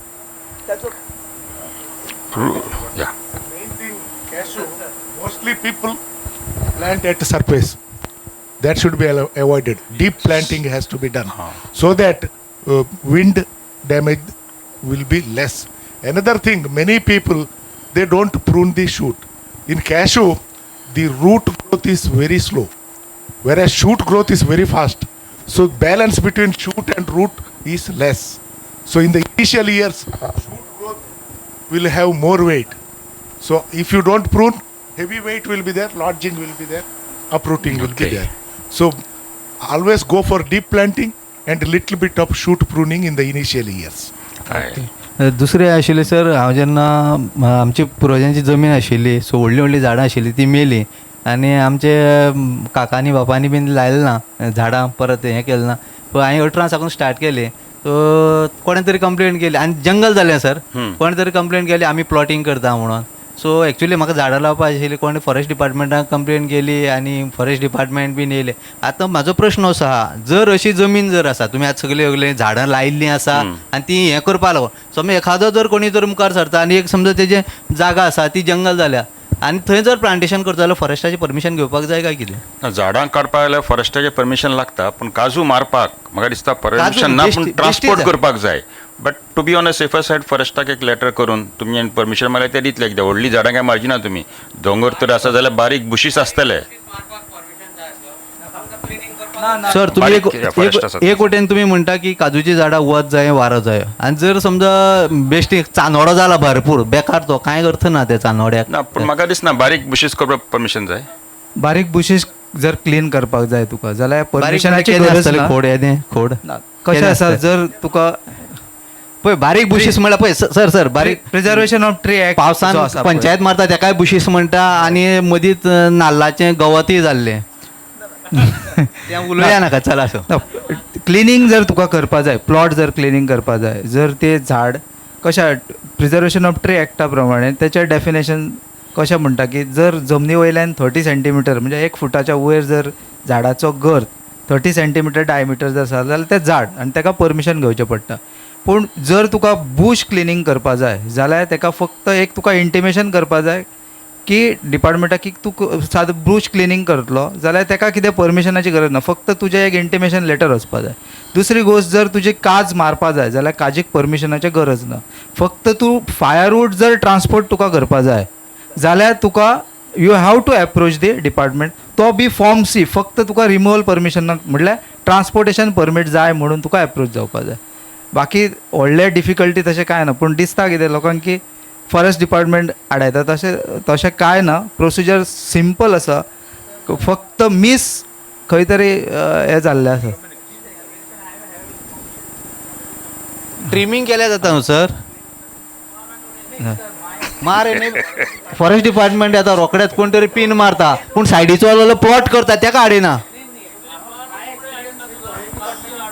Speaker 1: Yeah.
Speaker 5: Main thing, cashew, mostly people plant at surface. That should be avoided. Deep planting has to be done so that wind damage will be less. Another thing, many people, they don't prune the shoot. In cashew, the root growth is very slow, whereas shoot growth is very fast. So balance between shoot and root is less. So in the initial years, shoot growth will have more weight. So if you don't prune, heavy weight will be there, lodging will be there, uprooting will be
Speaker 1: Okay.
Speaker 5: there. So always go for deep planting and little bit of shoot pruning in the initial years.
Speaker 6: दुसरें आशिल्लें सर, हांव जेन्ना आमची पुर्वजांची जमीन आशिल्ली, सो व्हडलीं व्हडलीं झाडां आशिल्लीं ती मेली आनी आमचे काकांनी बापांनी बीन लायलें ना झाडां, परत हें केलें ना. सो हांवें 18 साकून स्टार्ट केली. सो कोणें तरी कंप्लेंट केली आनी जंगल जालें सर. कोणें तरी कंप्लेंट केली आमी प्लॉटिंग करता म्हणून. सो एक्चुअली म्हाका झाडां लावपाक आशिल्लीं, कोणें फॉरेस्ट डिपार्टमेंटाक कंप्लेंट केली आनी फॉरेस्ट डिपार्टमेंट बीन येयलें. आतां म्हाजो प्रश्न असो आहा, जर अशी जमीन जर आसा, तुमी आतां सगळीं झाडां लायिल्लीं आसा आनी ती हें करपा लागून, समज एखादो जर कोणी जर मुखार सरता आनी एक समजा तेजे जागा आसा ती जंगल जाल्या आनी थंय जर प्लांटेशन करता जाल्यार फॉरेस्टाची परमिशन घेवपाक जाय काय कितें?
Speaker 1: झाडां काडपाक जाल्यार फॉरेस्टाचें परमिशन लागता, पूण काजू मारपाक म्हाका दिसता परमिशन ना, पूण
Speaker 6: बेश्टी
Speaker 1: ट्रान्सपोर्ट
Speaker 6: जाय.
Speaker 1: करपाक जाय. But to be on a safer side फॉरेस्टाक एक लेटर करून तुमी परमिशन मागल्यार ते दितले. कित्याक व्हडलीं झाडां काय मारची ना तुमी. दोंगर तर आसा जाल्यार बारीक बुशीस आसतले.
Speaker 6: सर तुम्ही
Speaker 1: बारीक forest आसात.
Speaker 6: एक वटेन तुम्ही म्हणटा की काजूची झाडां वत जाय, वारो जाय, आनी जर समजा बेश्टी चांदोडो जाला भरपूर, बेकार तो कांय अर्थ ना त्या चांदोड्याक.
Speaker 1: ना पूण म्हाका दिसना बारीक बुशीस करपाक परमिशन जाय.
Speaker 7: बारीक बुशीस जर क्लीन करपाक जाय तुका जाल्यार
Speaker 6: बारीक
Speaker 7: परमिशनाची
Speaker 6: केदें
Speaker 7: गरज
Speaker 6: आसतलें,
Speaker 7: ना.
Speaker 6: खोड येदें खोड
Speaker 7: कशें
Speaker 6: केदें
Speaker 7: आसा,
Speaker 6: आसता?
Speaker 7: जर तुका
Speaker 6: पळय बारीक बुशीस म्हणल्यार पळय सर बारीक
Speaker 7: प्रिजर्वेशन ऑफ ट्री ऍक्ट
Speaker 6: पावसान पंचायत मारता तेकाय बुशीस म्हणटा आनी मदींच नाल्लाचें गवतूय जाल्लें. तें उलोवया नाका, चला सो.
Speaker 7: क्लिनींग जर तुका करपा जाय, प्लॉट जर क्लिनींग करपा जाय, जर ते झाड कशा प्रिजर्वेशन ऑफ ट्री एक्टा प्रमाणे तेचें डेफिनेशन कशें म्हणटा की जर जमनी वयल्यान 30 सेंटीमीटर म्हणजे 1 फुटाच्या वयर जर झाडाचो गर्थ 30 सेंटीमीटर डायमिटर जर आसा जाल्यार तें झाड आनी ताका परमिशन घेवचें पडटा. पूण जर तुका बुश क्लिनींग करपा जाय जाल्यार ताका फक्त एक तुका इंटिमेशन करपा जाय की डिपार्टमेंटाक की तूं सादो बुश क्लिनींग करतलो जाल्यार ताका कितें परमिशनाची गरज ना, फक्त तुजें एक इंटिमेशन लेटर वचपा जाय. दुसरी गोश्ट, जर तुजी काज मारपा जाय जाल्यार काजीक परमिशनाची गरज ना. फक्त तूं फायरवूड जर ट्रान्सपोर्ट तुका करपा जाय जाल्यार तुका you have to approach the department, to be form C. फक्त तुका रिमुवल परमिशन म्हटल्यार ट्रान्सपोर्टेशन परमीट जाय म्हणून तुका एप्रोच जावपा जाय. बाकी व्हडले डिफिकल्टी तशें कांय ना. पूण दिसता कितें लोकांक की फॉरेस्ट डिपार्टमेंट आडायता, तशें कांय ना. प्रोसिजर सिंपल आसा, फक्त मिस खंय तरी हें जाल्लें आसा.
Speaker 6: ट्रिमींग केल्या जाता न्हू सर? मार फॉरेस्ट डिपार्टमेंट येता रोखडेच कोण तरी पिन मारता, पूण सायडीचो वालो प्लॉट करता तेका हाडिना.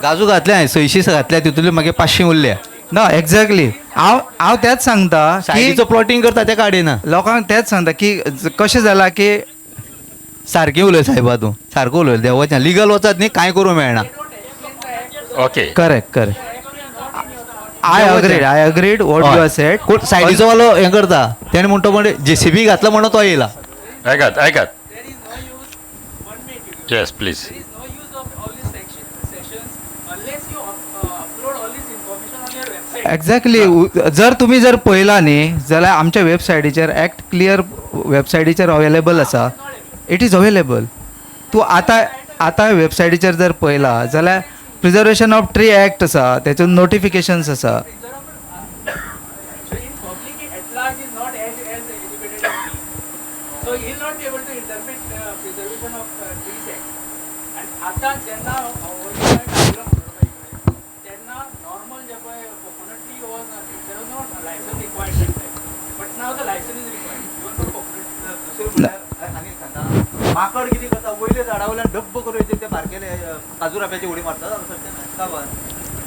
Speaker 6: गाजू घातल्या हांवें 600 घातल्या, तितूंतले मागीर 500 उरल्या.
Speaker 7: ना एक्झॅक्टली, हांव तेंच सांगता की
Speaker 6: सायडीचो प्लॉटिंग करता तेका हाडिना.
Speaker 7: लोकांक तेंच सांगता की कशें जालां की
Speaker 6: सारकें उलय सायबा, तूं सारको उलय. देवाचें लिगल वचत न्ही, कांय करूं मेळना.
Speaker 1: Okay.
Speaker 7: Correct I agreed what you are said.
Speaker 6: कोण सायडीचो वालो हें करता, तेणें म्हणटा म्हणजे JCB घातला म्हणून तो येयला.
Speaker 1: ऐकात येस प्लीज.
Speaker 7: एक्झॅक्टली. जर तुम्ही जर पळयला न्ही जाल्यार आमच्या वेबसायटीचेर एक्ट क्लियर वेबसायटीचेर अवेलेबल आसा. It is available. तूं आतां वेबसायटीचेर जर पळयला जाल्यार प्रिजर्वेशन ऑफ ट्री एक्ट आसा, तेचे नोटिफिकेशन्स आसा.
Speaker 6: माकड कितें करता, वयले झाडा वयल्यान डब्ब करून ते बारकेले काजू राब्याची उडी मारता.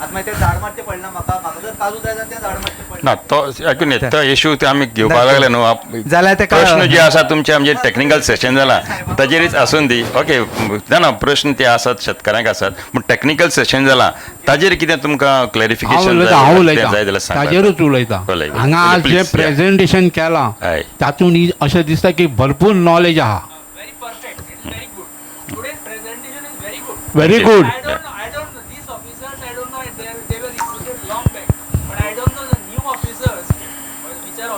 Speaker 6: आता मागीर ते झाड मारचे पडना म्हाका जर काजू जाय जाल्यार ते झाड मारचे पडना
Speaker 1: ना तो ऐकून येत तो इश्यू ते आमी घेवपाक लागले न्हू
Speaker 7: जाल्यार तेका
Speaker 1: प्रश्न जे आसा तुमचे आमचे टेक्निकल सेशन जाला ताजेरूच आसून दी ओके ना प्रश्न ते आसात शेतकऱ्यांक आसात पूण टेक्निकल सेशन जाला ताजेर कितें तुमकां क्लॅरिफिकेशन
Speaker 8: हांव
Speaker 1: जाय जाल्यार
Speaker 8: उलयतां
Speaker 1: सांगात.
Speaker 8: ताजेरूच उलयतां
Speaker 1: उलय.
Speaker 8: हांगा आज
Speaker 1: Please,
Speaker 8: जे
Speaker 1: yeah.
Speaker 8: प्रेझेंटेशन केलां
Speaker 1: हय.
Speaker 8: तातूंत अशें दिसता की भरपूर नॉलेज आहा
Speaker 9: Very perfect. It's very good. Today's presentation is very good.
Speaker 8: Very
Speaker 1: Okay.
Speaker 8: Good
Speaker 9: I don't know. These officers, I don't know. They were recruited long back. But I don't know the new officers, which are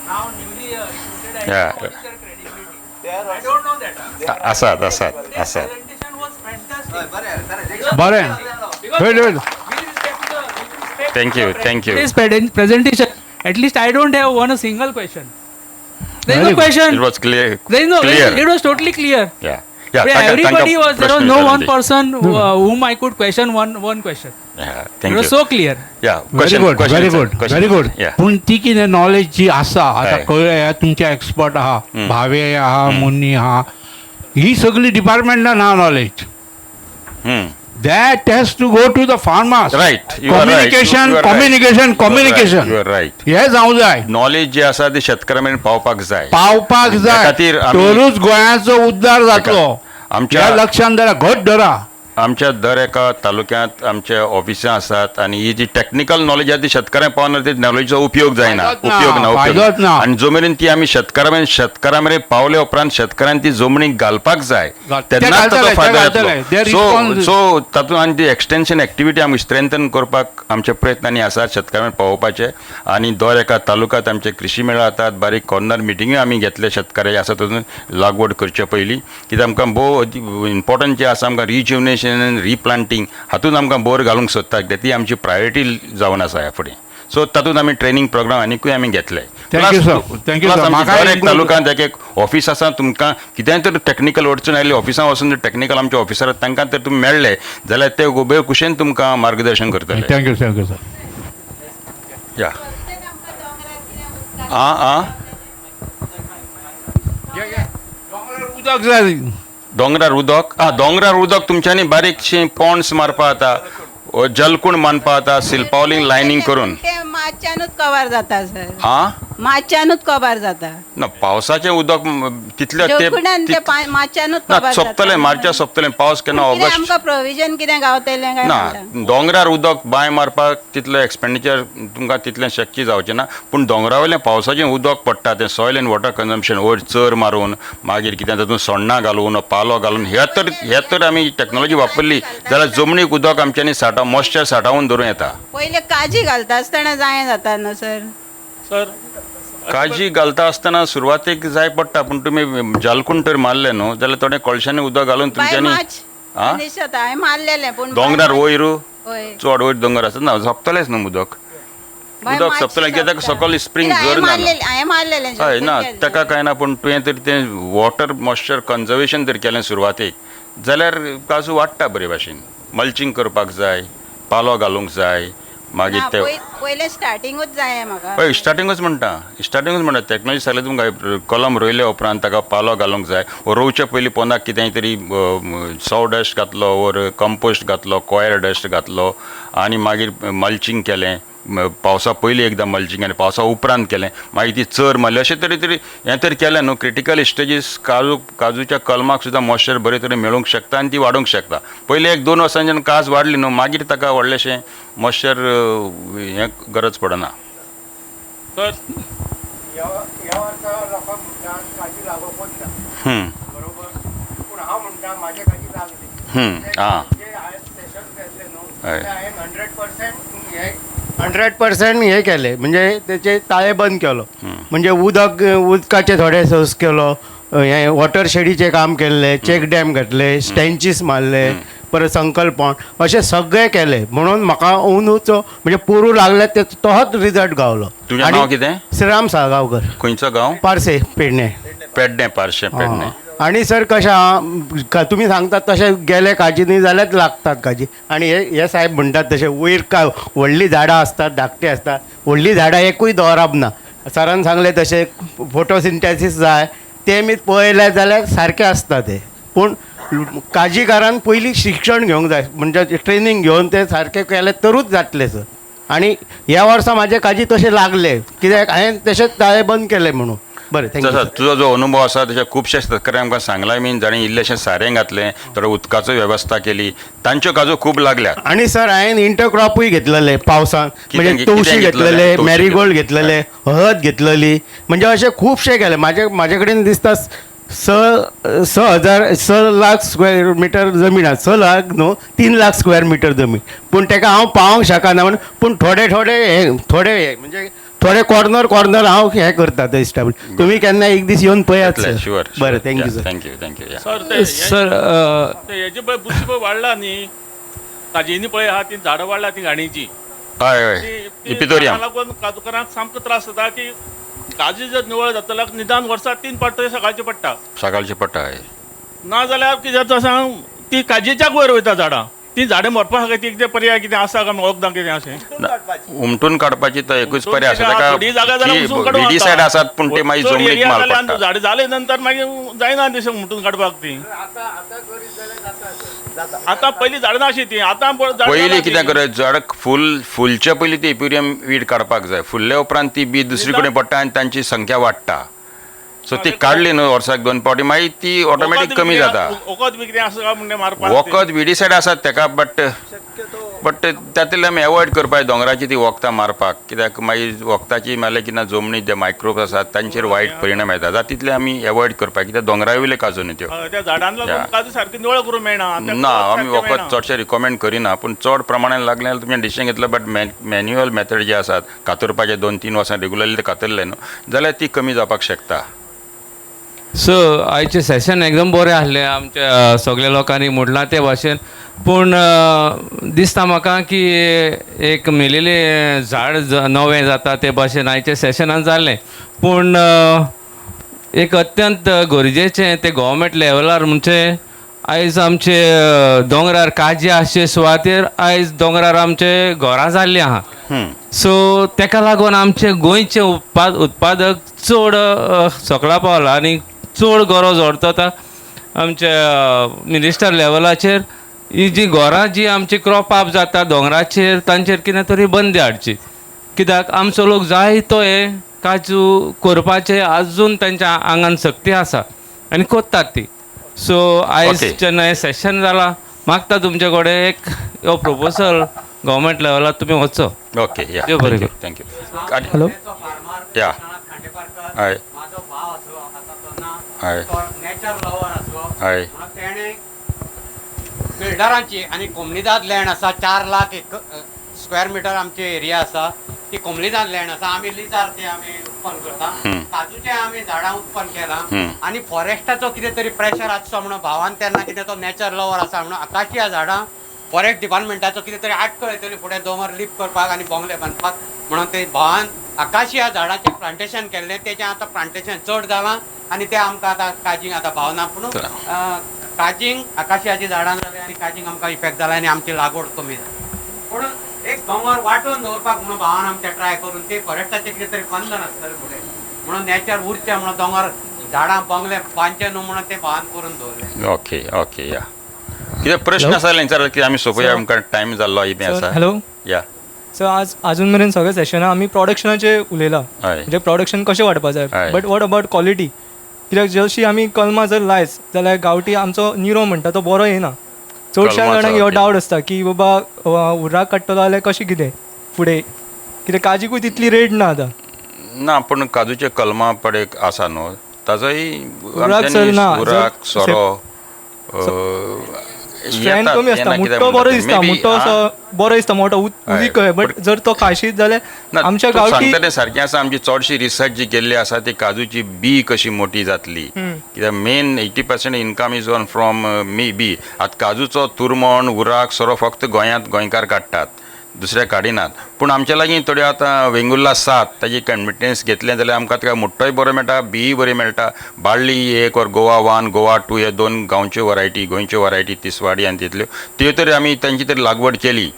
Speaker 9: now newly recruited. I
Speaker 1: Yeah.
Speaker 9: don't know what is their credibility. I don't know that.
Speaker 1: आसात
Speaker 9: Today's
Speaker 1: आसात
Speaker 9: presentation was fantastic.
Speaker 8: बरें
Speaker 9: Because
Speaker 8: Wait, wait.
Speaker 9: with respect to the
Speaker 1: Thank you, thank you.
Speaker 9: Today's presentation, at least I don't have one a single question. There is
Speaker 8: Very
Speaker 9: no
Speaker 8: good.
Speaker 9: question.
Speaker 1: It was clear.
Speaker 9: There is no.
Speaker 1: Clear.
Speaker 9: It was totally clear.
Speaker 1: Yeah. Yeah.
Speaker 9: Yeah,
Speaker 1: ताका-
Speaker 9: everybody
Speaker 1: तांकां
Speaker 9: was. There was
Speaker 1: प्रश्न
Speaker 9: no
Speaker 1: विचारून
Speaker 9: one
Speaker 1: the.
Speaker 9: person whom I could question one question.
Speaker 1: Yeah,
Speaker 9: It
Speaker 1: thank
Speaker 9: was
Speaker 1: you.
Speaker 9: so clear.
Speaker 1: Yeah,
Speaker 8: very
Speaker 1: question,
Speaker 8: good
Speaker 1: question,
Speaker 8: very
Speaker 1: sir,
Speaker 8: good
Speaker 1: question.
Speaker 8: Very good
Speaker 1: Yeah.
Speaker 8: पूण ती कितें नॉलेज जी आसा आतां
Speaker 1: हय.
Speaker 8: कळ्ळें तुमचे एक्सपर्ट आहा भावे आहा मुन्नी आहा ही सगळी डिपार्टमेंटान आहा knowledge
Speaker 1: Hmm.
Speaker 8: That has to go to the farmers
Speaker 1: Right. You are right.
Speaker 8: Communication
Speaker 1: You are right.
Speaker 8: Communication
Speaker 1: You are
Speaker 8: communication
Speaker 1: right.
Speaker 8: हे जावं जाय
Speaker 1: नॉलेज जे आसा ते शेतकऱ्या मेरेन पावपाक जाय.
Speaker 8: पावपाक
Speaker 1: त्या
Speaker 8: जाय
Speaker 1: खातीर आमी-
Speaker 8: तरूच गोंयाचो उद्धार जातलो
Speaker 1: आमच्या-
Speaker 8: ह्या लक्षांत धरा घट धरा
Speaker 1: आमच्या दर एका तालुक्यांत आमचे ऑफिसां आसात आनी ही जी टेक्निकल नॉलेज आसा ती शेतकऱ्यांक पावना ते नॉलेजचो उपयोग जायना
Speaker 8: फायदोच ना,
Speaker 1: उपयोग ना
Speaker 8: फायदोच
Speaker 1: उपयोग
Speaker 8: ना.
Speaker 1: आनी जो मेरेन ती आमी शेतकऱ्या मेरेन पावले उपरांत शेतकऱ्यान ती जमणीक घालपाक जाय
Speaker 8: ते
Speaker 1: तेन्नाच
Speaker 8: घालतले,
Speaker 1: ताचो
Speaker 8: ते
Speaker 1: फायदो
Speaker 8: घालतले. They are
Speaker 1: येतलो
Speaker 8: responsible.
Speaker 1: सो तातूंत आनी ती एक्सटेन्शन एक्टिविटी आमी स्ट्रेंथन करपाक आमचे प्रयत्नांनी आसात शेतकऱ्या मेरेन पावोवपाचे आनी दर एका तालुक्यांत आमचे कृशी मेळा जातात बारीक कॉर्नर मिटिंगूय आमी घेतले शेतकऱ्याचे आसा तातूंत लागवड करचे पयलीं कित्याक आमकां भोव इम्पॉर्टंट जें आसा आमकां रिज्युनेशन रिप्लांटिंग हातूंत आमकां भर घालूंक सोदतात ती आमची प्रायोरिटी जावन आसा ह्या फुडें सो तातूंत आमी ट्रेनींग प्रोग्राम आनीकूय आमी घेतले
Speaker 8: Thank you, sir. Thank you, sir. म्हाका
Speaker 1: दर एक
Speaker 8: एक-
Speaker 1: तालुक्यांत एक ऑफिस आसा तुमकां कितेंय तर टॅक्निकल अडचण आयली ऑफिसांत वचून जर टॅक्निकल आमचे ऑफिसर आसात तांकां तर तुमी मेळ्ळे जाल्यार ते गोबे कुशेन तुमकां मार्गदर्शन करतले
Speaker 8: थँक्यू सर
Speaker 1: या आं
Speaker 8: उदक जाय
Speaker 1: दोंगरार उदक तुमच्यांनी बारीकशें पॉन्ड्स मारपा जाता जलकुंड मानपा जाता सिल्पावलींग लायनींग करून
Speaker 10: ते मातच्यानूच कवर जाता सर
Speaker 1: आं
Speaker 10: मातच्यानूच कवर जाता
Speaker 1: ना पावसाचें उदक तितले
Speaker 10: जोडकुंडान ते मातच्यानूच
Speaker 1: ना
Speaker 10: कवर
Speaker 1: सोंपतलें मार्चा सोंपतलें पावस केन्ना
Speaker 10: कितें
Speaker 1: ऑगस्ट
Speaker 10: आमकां प्रोविजन कितें गावतलें काय
Speaker 1: ना
Speaker 10: म्हणटा?
Speaker 1: दोंगरार उदक बांय मारपाक तितलें एक्सपेंडिचर तुमकां तितलें शक्य जावचें ना पूण दोंगरा वयलें पावसाचें उदक पडटा तें सॉयल एंड वॉटर कन्जम्पशन वयर चर मारून मागीर कितें तातूंत सोण्णां घालून पालो घालून हे तर आमी टॅक्नॉलॉजी वापरली जाल्यार जमनीक उदक आमच्यांनी मॉइश्चर सांठोवन दवरूं येता
Speaker 10: पयले काजी घालता आसतना जाय जाता न्हू सर
Speaker 1: काजी घालता आसतना सुरवातेक जाय पडटा पूण तुमी जालकुंड तर मारले न्हू जाल्यार थोडें कळशांनी उदक घालून
Speaker 10: बाय
Speaker 1: तुमच्यांनी
Speaker 10: माच
Speaker 1: आं?
Speaker 10: दिसता हांवें मारलेलें पूण
Speaker 1: दोंगरार वयरू
Speaker 10: हय
Speaker 1: चड वयर दोंगर आसता ना सोंपतलेंच न्हू उदक
Speaker 10: बाय
Speaker 1: उदक
Speaker 10: माच
Speaker 1: सोंपतलें कित्याक
Speaker 10: सोंपता.
Speaker 1: सकयल स्प्रिंग
Speaker 10: कितें
Speaker 1: जर ना
Speaker 10: हांवें मारलेलें
Speaker 1: हय ना
Speaker 10: जोडकुंड
Speaker 1: ताका कांय ना पूण तुवें तर तें वॉटर मॉइश्चर कन्जर्वेशन जर केलें सुरवातेक जाल्यार काजू वाडटा बरे भाशेन मल्चिंग करपाक जाय पालो घालूंक जाय मागीर
Speaker 10: ना,
Speaker 1: ते
Speaker 10: पयले स्टार्टिंगूच जाय म्हाका
Speaker 1: हय स्टार्टिंगूच म्हणटा टॅक्नॉलॉजी सांगलें तुमकां कलम रोयले उपरांत ताका पालो घालूंक जाय रोवचे पयलीं पोंदाक कितेंय तरी सॉ डस्ट घातलो ओर कंपोस्ट घातलो कॉयर डस्ट घातलो आनी मागीर मल्चिंग केलें पावसा पयलीं एकदां मल्चिंग आनी पावसा उपरांत केलें मागीर ती चर मारली अशें तरी हें तर केलें न्हू क्रिटिकल स्टेजीस काजूच्या कलमाक सुद्दां मॉइश्चर बरे तरेन मेळूंक शकता आनी ती वाडूंक शकता पयलीं 1-2 वर्सांनी जेन्ना काज वाडली न्हू मागीर ताका व्हडलेशें मॉइश्चर हें गरज पडना आं हय
Speaker 2: 100% हे केले म्हणजे त्याचे ताळे बंद केलो म्हणजे उदकाचे थोडे सोर्स केलो हे वॉटर शेडीचे काम केल्ले चेक डॅम घातले स्टँचीस मारले परत संकल्पण अशें सगळें केलें म्हणून म्हाका अंदूचो म्हणजे पुरू लागले तोच रिजल्ट गावलो
Speaker 1: तुजें नांव कितें
Speaker 2: श्रीराम साळगांवकर
Speaker 1: खंयचो गांव
Speaker 2: पारसे पेडणे
Speaker 1: पेडणे पार्शे पेडणे
Speaker 2: आणि सर कशें आहा तुमी सांगतात तशें गेले काजीनी जाल्यार लागतात काजी आणि हे साहेब म्हणटात तशें वयर व्हडलीं झाडां आसतात धाकटीं आसतात व्हडलीं झाडां एकूय दवरप ना सरान सांगलें तशें फोटोसिंथेसीस जाय ते मी पळयले जाल्यार सारकें आसता ते पूण काजीकारान पयलीं शिक्षण घेवंक जाय, म्हणजे ट्रेनींग घेवन ते सारकें केलें तरूच जातलें सर. आनी ह्या वर्सा म्हाजे काजी तशें लागले, कित्याक हांवें तशेंच ताळे बंद केले म्हणून. बरें,
Speaker 1: तसो
Speaker 2: थँक्यू.
Speaker 1: तुजो जो अनुभव आसा तशें खुबशे शेतकऱ्यांक आमकां सांगलां बीन जाणीं इल्लेशें सारें घातलें, थोडे उदकाचो वेवस्था केली, तांच्यो काजू खूब लागल्यात.
Speaker 2: आणि सर हांवें इंटरक्रॉपूय घेतलेले पावसान, म्हणजे
Speaker 1: कितें
Speaker 2: तवशी
Speaker 1: घेतलेलें?
Speaker 2: घेतलेले,
Speaker 1: तवशी
Speaker 2: मॅरीगोल्ड घेतलेले, हळद घेतलेली, म्हणजे अशें खुबशे केले. म्हाजे कडेन दिसता 6 लाख स्क्वेअर मिटर जमीन आसा. 6 लाख न्हू, 3 लाख स्क्वेअर मिटर जमीन. पूण ताका हांव पावोंक शकना म्हणून, पूण थोडे म्हणजे थोडे कॉर्नर हांव हें करता ते इस्टॅब्लिश. तुम्ही केन्ना एक दीस येवन पळयात सर.
Speaker 1: शुअर.
Speaker 2: बरें, थँक्यू सर.
Speaker 1: थँक्यू.
Speaker 9: सर हेजे पळय बुरशी पळय वाडला न्ही, काजींनी पळय आहा ती झाडां वाडला ती घाणीची.
Speaker 1: हय इपितोरियम.
Speaker 9: लागून काजूकारांक सामको त्रास जाता की काजी जर निवळ जातल्याक निदान वर्साक 3 पाट तरी सकाळचे पडटा.
Speaker 1: सकाळची पडटा. हय.
Speaker 9: ना जाल्यार कितें जाता सांग, ती काजीच्याच वयर वयता झाडां. ती झाडां मरपा खातीर कितें पर्याय कितें आसा काय वखदां कितें अशें?
Speaker 1: उमटून काडपाची तो एकूच पर्याय आसा.
Speaker 9: थोडी जागा जाल्यार उमटून काडूं
Speaker 1: विडीसायड
Speaker 9: जाता.
Speaker 1: आसात पूण ते मागीर
Speaker 9: चड
Speaker 1: जमनीक
Speaker 9: एरिया
Speaker 1: माल
Speaker 9: जाल्यार
Speaker 1: पडटा.
Speaker 9: झाड जाले नंतर मागीर जायना दिसता उमटून काडपाक ती. आतां पयलीं झाडां नाशी ती, आतां झाडां
Speaker 1: पयलीं
Speaker 9: जाला
Speaker 1: कितें
Speaker 9: ती.
Speaker 1: करप, झाड फुलचे पयलीं ती इपिरियम वीड काडपाक जाय. फुलले उपरांत ती बी दुसरे कडेन पडटा आनी तांची संख्या वाडटा. सो ती काडली न्हू वर्साक 2 फावटी, मागीर ती ऑटोमॅटीक कमी जाता.
Speaker 9: वखद बी कितें आसा काय म्हणजे मारपाक
Speaker 1: वखद विडीसायड आसात ताका, बट तातूंतले आमी एवॉयड करपाक दोंगराची ती वखदां मारपाक, कित्याक मागीर वखदाची मारले कितें जमनीत जे मायक्रोब्स आसात तांचेर वायट परिणाम येता. जाता तितले आमी एवॉयड करपाक, कित्याक दोंगरा वयले काजू न्ही त्यो.
Speaker 9: त्या झाडांक लागून काजू सारकी निवळ करूंक मेळना.
Speaker 1: ना, आमी वखद चडशे रिकमेंड करिना, पूण चड प्रमाणान लागलें जाल्यार तुमचें डिसिजन घेतलं. बट मॅन्युअल मेथड जे आसात, कातरपाचे 2-3 वर्सां रेगुलरली ते कातरले न्हू जाल्यार ती कमी जावपाक शकता.
Speaker 11: सो आयचें सेशन एकदम बरें आसलें. आमच्या सगळ्या लोकांनी म्हटलां ते भाशेन, पूण दिसता म्हाका की एक मेलेलें झाड नवें जाता ते भाशेन आयच्या सेशनान जालें. पूण एक अत्यंत गरजेचें ते गव्हर्मेंट लेवलार म्हणजे आयज आमचे दोंगरार काजी आसचे सुवातेर आयज दोंगरार आमचे घरां जाल्लीं आहा. सो तेका लागून आमचे गोंयचे उत्पादक चड सकला पावला आनी चड गरज ओडटा आमच्या मिनिस्टर लेवलाचेर. ही जी घरां जी आमची क्रॉप आप जाता दोंगराचेर तांचेर कितें तरी बंदी हाडची, कित्याक आमचो लोक जायतो हे काजू करपाचे आजून तांच्या आंगान सक्ती आसा आनी कोत्तात ती. सो आयज जेन्ना हें सेशन जालां, मागता तुमचे कडेन एक हो प्रपोजल गव्हर्मेंट लेवलार तुमी वचो.
Speaker 1: ओके, या,
Speaker 11: देव बरें करूं.
Speaker 1: थँक्यू.
Speaker 6: हॅलो.
Speaker 1: या, हय हय हय.
Speaker 12: बिल्डरांची आणि कोमनीदाद लँड आसा 4 लाख स्क्वेअर मिटर आमचे एरिया आसा. ती कोमनीदाद लँड आसा. आमी लिजार ते आमी उत्पन्न करता. काजूचे आमी झाडां उत्पन्न केलां. आनी फॉरेस्टाचो कितें तरी प्रेशर आसचो म्हणून भावान तेन्ना कितें तो नेचर लवर आसा म्हणून आकाशिया झाडां फॉरेस्ट डिपार्टमेंटाचो कितें तरी आटकळ येतली फुडें दोंगर लिप करपाक आनी बोंगले बांदपाक म्हणून ते भावान आकाशिया झाडांचें प्लांटेशन केल्लें. तेजें आतां प्लांटेशन चड जालां आनी ते आमकां आतां काजींक आतां भावना. पूण काजींक आकाशियाची झाडां जाली आनी काजींक आमकां इफेक्ट जाला आनी आमची लागवड कमी जाली. पूण एक दोंगर वांटून दवरपाक म्हणून भावान आमचे ट्राय करून ते फॉरेस्टाचें कितें तरी बंधन आसतलें फुडें म्हणून नेचर उरचें म्हणून दोंगर झाडां बोंगले बांदचे न्हू म्हणून ते भावान करून दवरलें.
Speaker 1: ओके, या. कितें प्रश्न आसा जाल्यार विचारल्यार की आमी सोंपया, आमकां टायम जाल्लो इबे आसा.
Speaker 6: हॅलो.
Speaker 1: या.
Speaker 6: सो आज अजून मेरेन सगळे सेशनां आमी प्रोडक्शनाचे उलयलां, म्हणजे प्रोडक्शन कशें वाडपा जाय. But what about quality? कित्याक जशी आमी कलमां जर लायच जाल्यार गांवठी आमचो निरो म्हणटा तो बरो येना. चडश्या जाणांक हो डावट आसता की बाबा उर्राक काडटलो जाल्यार कशें कितें फुडें, कित्याक काजीकूय तितली रेट ना आतां.
Speaker 1: ना, पूण काजूचे कलमां पडे आसा न्हू, ताजोय उराक सोरो
Speaker 6: स्ट्रेंथ कमी आसता. मुट्टो बरो दिसता, मुट्टो असो बरो दिसता मोठो उदीक कहे. बट जर तो काशीत जाल्यार आमच्या गांवठी
Speaker 1: सांगता तें सारकें आसा. आमची चडशी रिसर्च जी केल्ली आसा ती काजूची बी कशी मोठी जातली, कित्याक main 80% income is on from B. आतां काजूचो तुरमण उराक सोरो फक्त गोंयांत गोंयकार काडटात, दुसऱ्या काडिनात. पूण आमच्या लागीं थोड्यो आतां वेंगुर्ला 7 ताजी कॅम्बिटेन्स घेतलें जाल्यार आमकां ताका मुट्टोय बरो मेळटा, बीय बरी मेळटा. बाळ्ळी एक और गोवा 1 गोवा 2 हे 2 गांवच्यो वरायटी, गोंयच्यो वरायटी, तिसवाडी आनी तितल्यो त्यो तरी आमी तांची तरी लागवड केली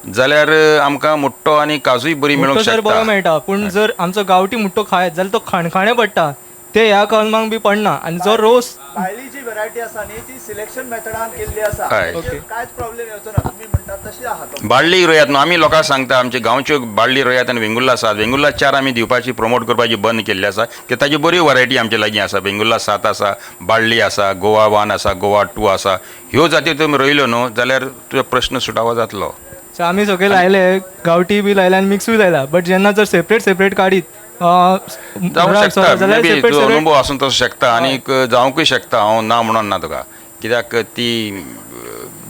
Speaker 1: जाल्यार आमकां मुट्टो आनी काजूय बरी मेळूंक शकता.
Speaker 6: बरो मेळटा. पूण जर आमचो गांवठी मुट्टो खायत जाल्यार तो खणखणे पडटा.
Speaker 13: ते ह्या कलमांक बी पडना आनी जो रोस
Speaker 4: भायली जी व्हरायटी आसा न्ही ती सिलेक्शन मेथडान केल्ली आसा
Speaker 1: हय.
Speaker 4: म्हणजे कांयच प्रॉब्लेम येवचो ना तुमी म्हणटात तशी आहा तो
Speaker 1: बाळ्ळी रोयात न्हू आमी लोकांक सांगता आमचे गांवच्यो बाळ्ळी रोयात आनी वेंगुर्ला 7 वेंगुर्ला 4 आमी दिवपाची प्रमोट करपाची बंद केल्ली आसा की ताजी बरी वरायटी आमचे लागीं आसा वेंगुर्ला 7 आसा बाळ्ळी आसा गोवा 1 आसा गोवा 2 आसा ह्यो जाती तुमी रोयल्यो न्हू जाल्यार तुजो प्रश्न सुटावो जातलो.
Speaker 13: सो आमी सगळे लायले गांवठी बी लायले आनी मिक्सूय लायला बट जेन्ना जर सेपरेट काडीत
Speaker 1: जावंक शकता मे बी तुजो अनुभव आसून तसो शकता आनीक जावंकूय शकता हांव ना म्हणून ना तुका कित्याक ती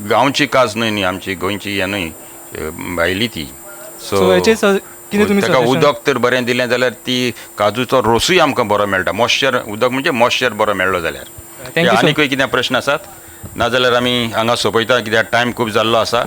Speaker 1: गांवची काज न्हय आमची गोंयची हे न्हय भायली ती
Speaker 13: सो हेचे कितें तुमी
Speaker 1: ताका उदक तर बरें दिलें जाल्यार ती काजूचो रोसूय आमकां बरो मेळटा मॉइश्चर उदक म्हणजे मॉइश्चर बरो मेळ्ळो जाल्यार. आनीकूय कितें प्रश्न आसात नाजाल्यार आमी हांगा सोंपयता कित्याक टायम खूब जाल्लो आसा